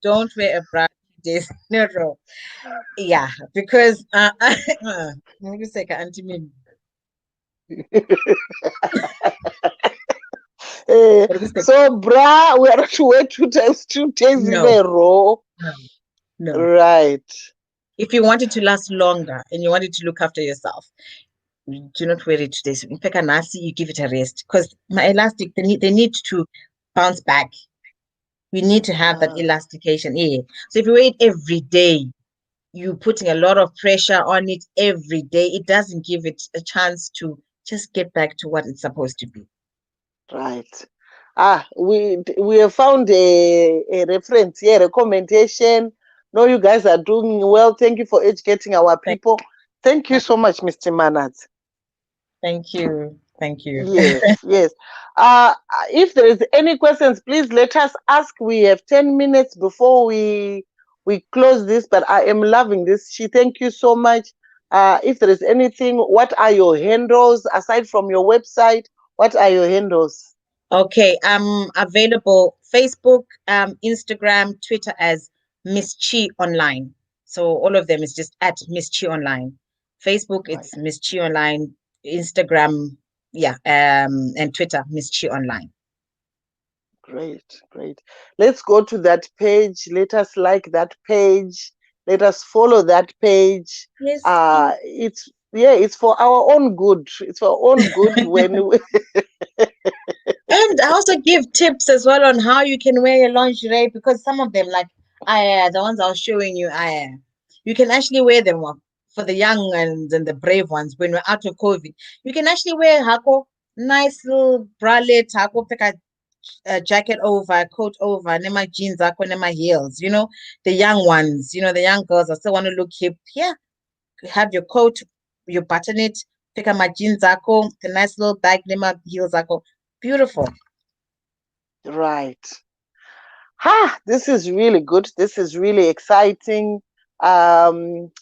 Don't wear a bra 2 days in a row. Yeah, because let me say, Auntie Mimiey. So, bra, we are to wear 2 times, 2 days in No, a row. no, no. Right. If you want it to last longer and you want it to look after yourself, do not wear it 2 days. In fact, nasi, you give it a rest because my elastic they need to bounce back. We need to have that elastication. Yeah. So if you wear it every day, you're putting a lot of pressure on it every day. It doesn't give it a chance to just get back to what it's supposed to be. Right. We have found a reference here, recommendation. No, you guys are doing well. Thank you for educating our people. Thank you so much, Mr. Manat. Thank you. Thank you. Yes, yes. If there is any questions, please let us ask. We have 10 minutes before we close this, but I am loving this. She, thank you so much. If there is anything, what are your handles aside from your website? What are your handles? Okay, I'm available Facebook, Instagram, Twitter as Miss Chii Online. So all of them is just at Miss Chii Online. Facebook, Right. it's Miss Chii Online. Instagram, yeah, and Twitter, Miss Chii Online. Great, great. Let's go to that page. Let us like that page. Let us follow that page. Yes. It's for our own good. It's for our own good when we And I also give tips as well on how you can wear your lingerie because some of them, like the ones I was showing you, you can actually wear them for the young and the brave ones when we're out of COVID. You can actually wear hako, nice little bralette, hako, pick a jacket over, a coat over, nema jeans, hako, nema heels. The young ones, the young girls, I still want to look hip. Yeah, have your coat, you button it, pick up my jeans, hako, the nice little bag, nema heels, hako. Beautiful. right. This is really good. This is really exciting. Um,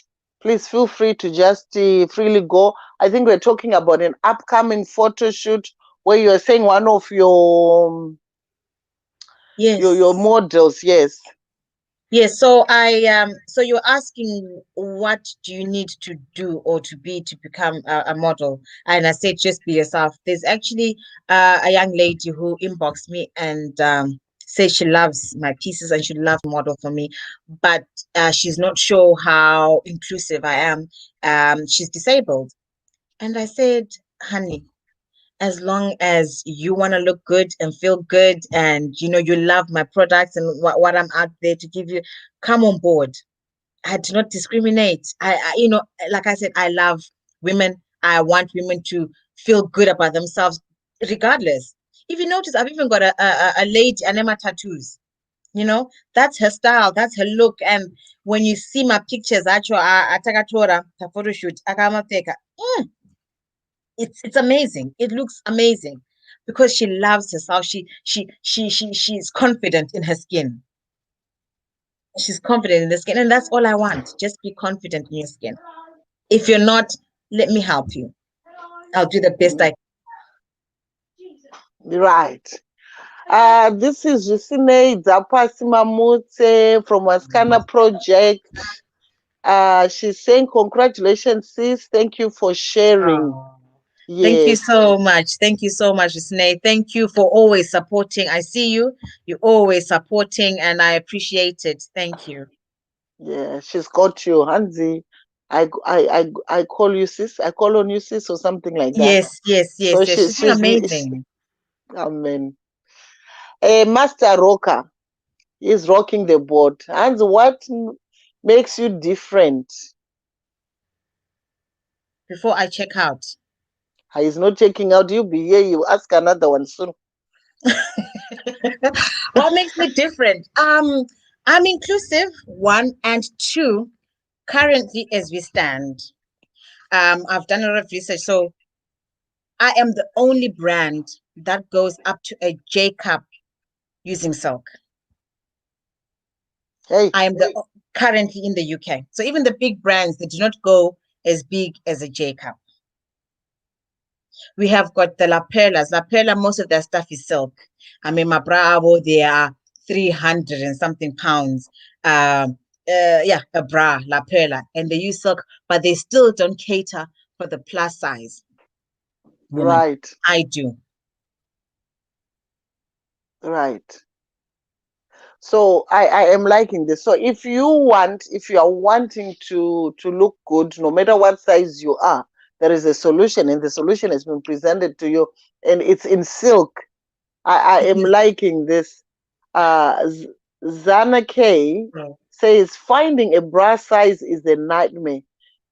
please feel free to just freely go. I think we're talking about an upcoming photo shoot where you're saying one of your Yes. models. Yes. Yes, so so you're asking what do you need to do or to be to become a model? And I said just be yourself. There's actually a young lady who inboxed me and said she loves my pieces and she'd love to model for me, but she's not sure how inclusive I am. She's disabled. And I said, honey, as long as you want to look good and feel good and you love my products and what I'm out there to give you, come on board. I do not discriminate. Like I said, I love women. I want women to feel good about themselves regardless. If you notice, I've even got a lady, Anema tattoos. That's her style, that's her look. And when you see my pictures, actually, atakatora, the photo shoot, akamateka, it's amazing. It looks amazing because she loves herself. She's confident in her skin. She's confident in the skin, and that's all I want. Just be confident in your skin. If you're not, let me help you. I'll do the best I Right. This is Jusine Zapasi from Waskana Project. She's saying, congratulations, sis. Thank you for sharing. can. Thank you Yes, so much. Thank you so much, Snay. Thank you for always supporting. I see you. You're always supporting, and I appreciate it. Thank you. yeah, she's got you, Hansi. I call you sis. I call on you sis or something like that. Yes, yes, So yes, yes. She's been she's amazing. amen. Master Rocker is rocking the boat. Hansi, what makes you different? Before I check out. He's not checking out. You be here. You ask another one soon. What makes me different? I'm inclusive, one, and two, currently as we stand. I've done a lot of research. So I am the only brand that goes up to a J cup using silk. Hey, I am the currently in the UK. So even the big brands, they do not go as big as a J cup. We have got the La Perlas. La Perla, most of their stuff is silk. I mean, my Bravo, they are 300 and something pounds. Yeah, a bra, La Perla, and they use silk, but they still don't cater for the plus size woman. right, I do. right. So I am liking this. So if you are wanting to look good, no matter what size you are, there is a solution, and the solution has been presented to you, and it's in silk. I am Yes. liking this. Zana K says finding a bra size is a nightmare.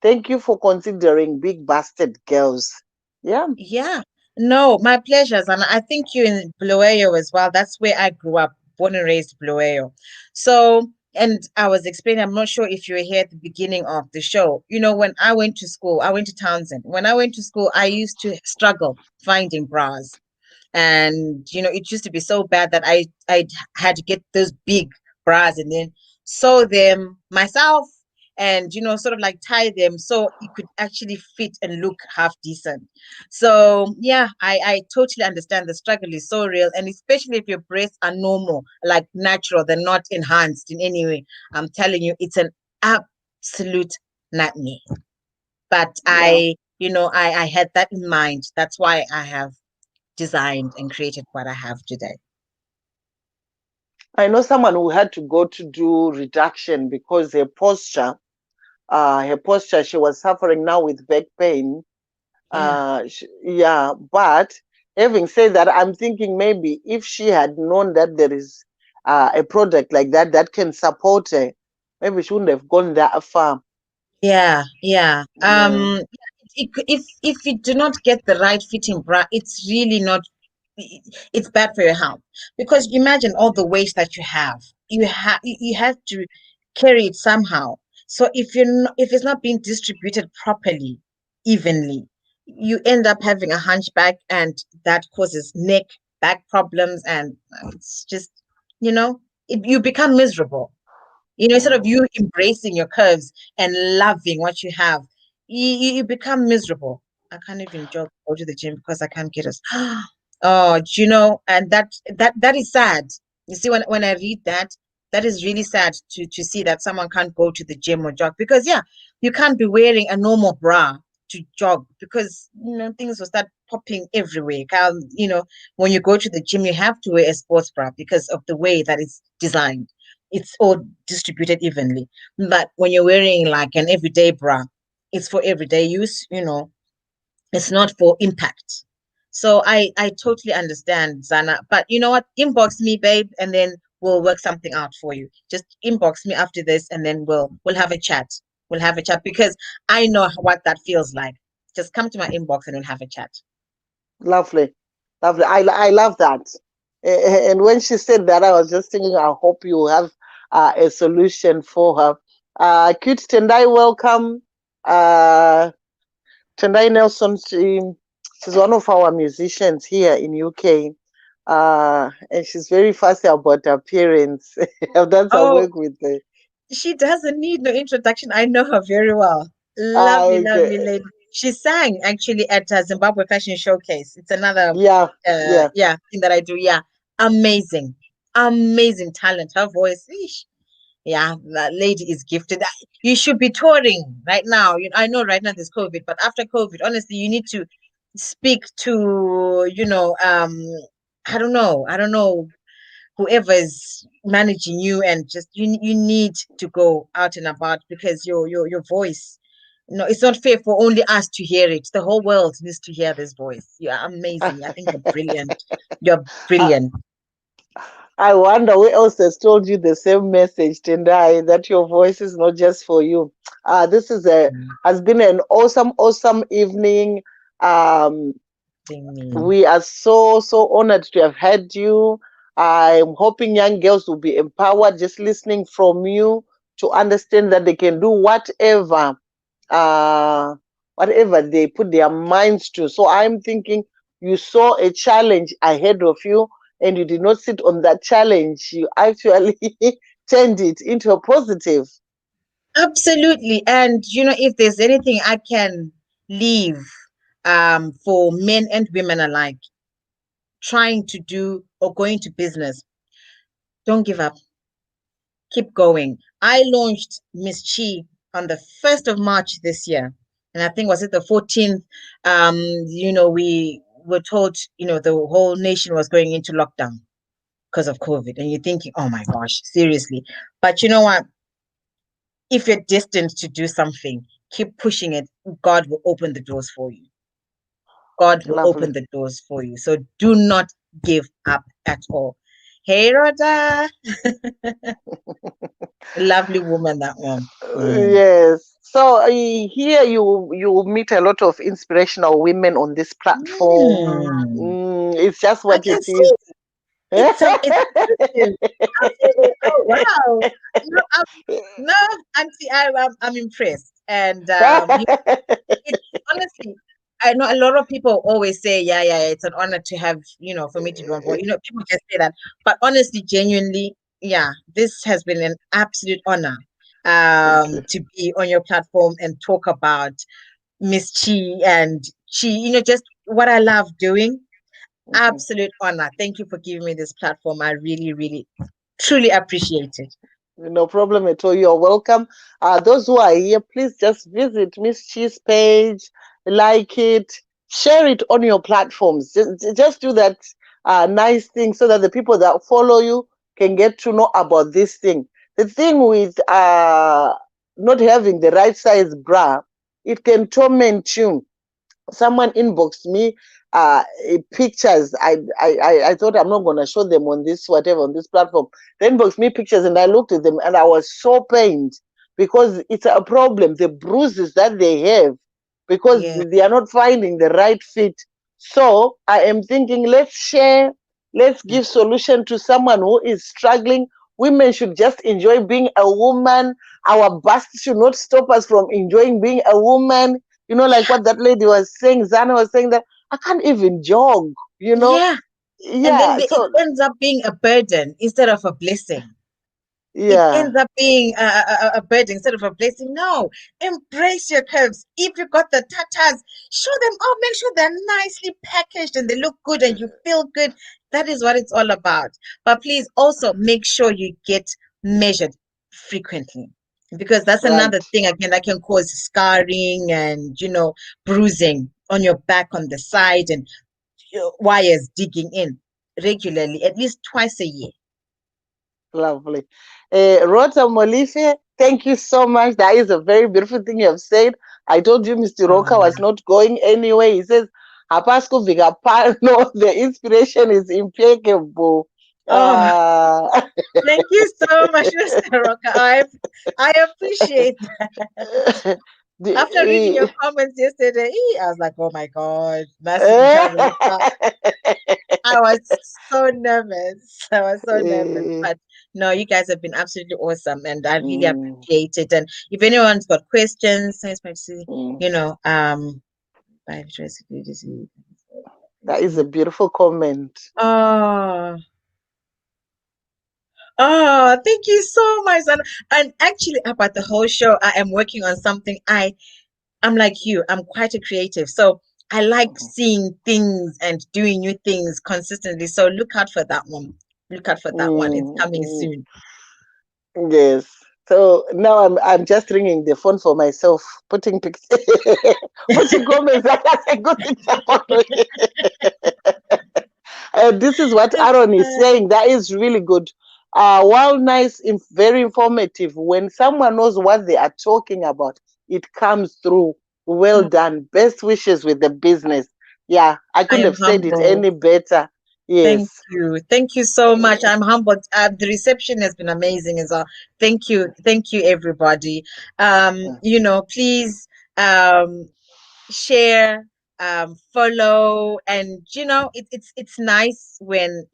Thank you for considering big busted girls. Yeah, Yeah. No, my pleasures. And I think you're in Bulawayo as well. That's where I grew up, born and raised Bulawayo. So, and I was explaining, I'm not sure if you were here at the beginning of the show. When I went to school, I went to Townsend. When I went to school, I used to struggle finding bras. And it used to be so bad that I had to get those big bras and then sew them myself and sort of like tie them so it could actually fit and look half decent. So yeah, I totally understand the struggle is so real, and especially if your breasts are normal, like natural, they're not enhanced in any way. I'm telling you, it's an absolute nightmare. But yeah. I had that in mind. That's why I have designed and created what I have today. I know someone who had to go to do reduction because her posture, she was suffering now with back pain. Yeah. Yeah, but having said that, I'm thinking maybe if she had known that there is a product like that that can support her, maybe she wouldn't have gone that far. Yeah, yeah. Yeah, If you do not get the right fitting bra, it's really not. It's bad for your health because imagine all the waste that you have. You have to carry it somehow. So if it's not being distributed properly, evenly, you end up having a hunchback, and that causes neck, back problems, and it's just you become miserable. Instead of Mm. you embracing your curves and loving what you have, you become miserable. I can't even jog go to the gym because I can't get us. Oh, do you know? And that is sad. You see, when I read that, that is really sad to see that someone can't go to the gym or jog because yeah, you can't be wearing a normal bra to jog because things will start popping everywhere. When you go to the gym, you have to wear a sports bra because of the way that it's designed. It's all distributed evenly. But when you're wearing like an everyday bra, it's for everyday use, it's not for impact. So I totally understand, Zana. But you know what? Inbox me, babe, and then we'll work something out for you. Just inbox me after this, and then we'll have a chat. We'll have a chat because I know what that feels like. Just come to my inbox and we'll have a chat. Lovely, lovely. I love that. And when she said that, I was just thinking, I hope you have a solution for her. Cute Tendai, welcome. Uh, Tendai Nelson, she's one of our musicians here in UK. And she's very fussy about her appearance. I've done some Oh, work with her. she doesn't need no introduction. I know her very well. Lovely, lovely Okay. lady. She sang actually at Zimbabwe Fashion Showcase. It's another, Yeah, yeah. yeah, thing that I do. Yeah, amazing, amazing talent. Her voice, eesh. Yeah, that lady is gifted. You should be touring right now. I know right now there's COVID, but after COVID, honestly, you need to speak to, I don't know whoever is managing you and just you need to go out and about because your voice, it's not fair for only us to hear it. The whole world needs to hear this voice. You're amazing. I think you're brilliant. You're I, brilliant. I wonder who else has told you the same message, Tendai, that your voice is not just for you. This is a Mm, has been an awesome, awesome evening. Um, me. we are so, so honored to have had you. I'm hoping young girls will be empowered just listening from you to understand that they can do uh, whatever they put their minds to. So I'm thinking you saw a challenge ahead of you and you did not sit on that challenge. You actually turned it into a positive. Absolutely. And if there's anything I can leave for men and women alike trying to do or going to business, don't give up. Keep going. I launched Miss Chii on the 1st of March this year. And I think was it the 14th? We were told, the whole nation was going into lockdown because of COVID. And you're thinking, oh my gosh, seriously. But you know what? If you're destined to do something, keep pushing it. God will open the doors for you. God will Lovely. open the doors for you. So do not give up at all. Hey, Rhoda. Lovely woman, that one. Mm. Yes. So here you will meet a lot of inspirational women on this platform. Mm. It's just I what can it is. see it's impressive. I'm feeling, oh wow. I'm, no, Auntie, I'm impressed. And it's honestly, I know a lot of people always say, yeah, yeah, it's an honor to have, for me to be on board. People just say that. But honestly, genuinely, yeah, this has been an absolute honor Thank you. to be on your platform and talk about Miss Chi and Chi, just what I love doing. Mhm. Absolute honor. Thank you for giving me this platform. I really, really, truly appreciate it. No problem at all. You're welcome. Those who are here, please just visit Miss Cheese page, like it, share it on your platforms. Just do that nice thing so that the people that follow you can get to know about this thing. The thing with not having the right size bra, it can torment you. Someone inboxed me pictures. I thought I'm not gonna show them on this whatever on this platform. They inboxed me pictures and I looked at them and I was so pained because it's a problem. The bruises that they have because Yeah. they are not finding the right fit. So I am thinking, let's share, let's give solution to someone who is struggling. Women should just enjoy being a woman. Our bust should not stop us from enjoying being a woman. Like what that lady was saying, Zana was saying that I can't even jog. Yeah. And then Yeah, it so ends up being a burden instead of a blessing. it Yeah. ends up being a burden instead of a blessing. No, embrace your curves. If you got the tatas, show them off. Make sure they're nicely packaged and they look good and you feel good. That is what it's all about. But please also make sure you get measured frequently, because that's Right. another thing again that can cause scarring and bruising on your back, on the side, and wires digging in regularly, at least twice a year. Lovely. Rota Molife, thank you so much. That is a very beautiful thing you have said. I told you Mr. Roka was Oh, not going anywhere. He says, Hapasco Vigapano, the inspiration is impeccable. oh, Uh, thank you so much, Mr. Roca. I appreciate that. After reading your the, comments yesterday, I was like, oh my God, Massive traveling. I was so nervous. I was so nervous. But no, you guys have been absolutely awesome, and I really mm, appreciate it. And if anyone's got questions, mm. you know, um, That is a beautiful comment. oh, oh, thank you so much. And actually, about the whole show, I am working on something. I'm like you, I'm quite a creative. So I like Mhm. seeing things and doing new things consistently. So look out for that one. Look out for that one. It's Mm, coming mm, soon. yes. So now I'm just ringing the phone for myself, putting pictures, putting comments. That's a good example. This is what Aaron is saying. That is really good. While nice, very informative. When someone knows what they are talking about, it comes through. Well Oh, done. Best wishes with the business. Yeah, I I couldn't am have said it humbled. any better. Thank Yes. you. Thank you so much. I'm humbled. The reception has been amazing as well. Thank you. Thank you, everybody. Please share, follow, and it's nice when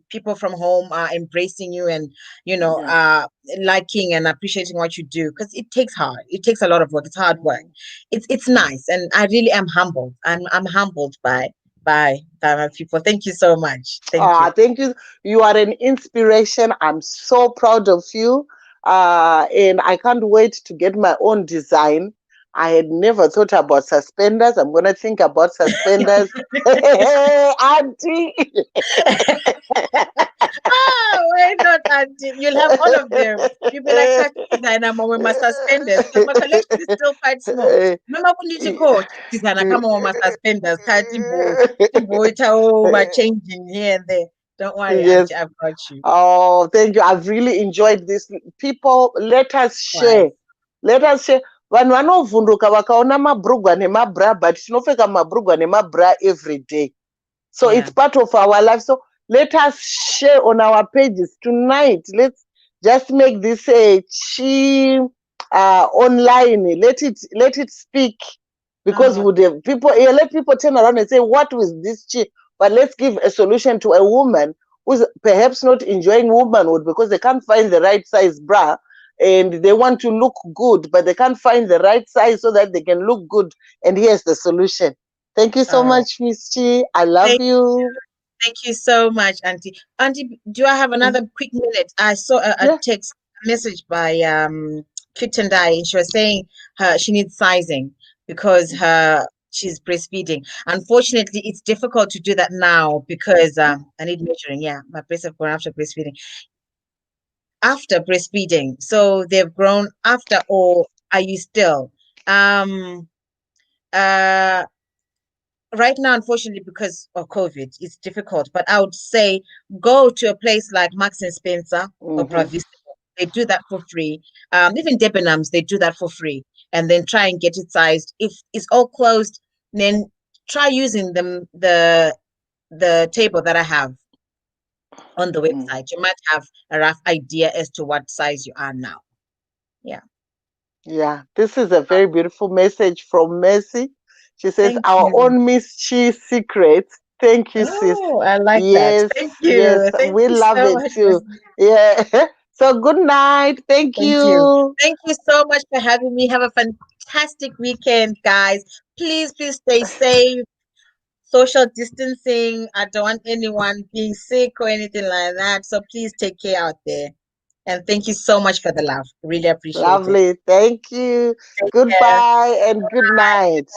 people from home are embracing you and Yeah. liking and appreciating what you do, because it takes a lot of work. It's hard work. Mm. It's nice, and I really am humbled. I'm humbled by my people. Thank you so much. Thank you. Thank you. You are an inspiration. I'm so proud of you. And I can't wait to get my own design. I had never thought about suspenders. I'm going to think about suspenders. Auntie. Why not, Auntie? You'll have all of them. You'll be like, "Touch designer, mama, with my suspenders," because my collection is still quite small. Mama, when you go, designer, come on, with my suspenders, Tibo, my changing here and there. Don't worry, Yes. Auntie, I've got you. Oh, thank you. I've really enjoyed this. People, let us share. Twice. Let us share. Vanhu vanovhunduka vakaona mabhurugwa nemabra, but tinopfeka mabhurugwa nemabra every day. So it's Yeah. part of our life. So let us share on our pages tonight. Let's just make this a Chii online. Let it speak, because Oh, would the people let people turn around and say, "What was this Chii?" But let's give a solution to a woman who's perhaps not enjoying womanhood because they can't find the right size bra, and they want to look good, but they can't find the right size so that they can look good. And here's the solution. Thank you so oh. much, Miss Chii. I love Thank you. Thank you so much, Auntie. Auntie, do I have Mhm. another quick minute? I saw a Yeah. text message by Kit and I, and she was saying she needs sizing because her she's breastfeeding. Unfortunately, it's difficult to do that now because I need measuring. Yeah, my breasts have grown after breastfeeding. After breastfeeding, so they've grown after, or are you still? Um, uh, right now, unfortunately, because of COVID, it's difficult. But I would say go to a place like Marks and Spencer or Mm-hmm. Bravista. They do that for free. Even Debenhams, they do that for free. And then try and get it sized. If it's all closed, then try using the table that I have on the Mm. website. You might have a rough idea as to what size you are now. Yeah. Yeah, this is a very beautiful message from Mercy. She says, Thank "Our you. own Miss Chii secrets." Thank you, sis. Oh, I like that. Yes, Thank yes, you. Thank we you love so it much. too. Yeah. So good night. Thank Thank you. you. Thank you so much for having me. Have a fantastic weekend, guys. Please stay safe. Social distancing. I don't want anyone being sick or anything like that. So please take care out there. And thank you so much for the love. Really appreciate it. Lovely. Thank you. Take care. Goodbye and good night.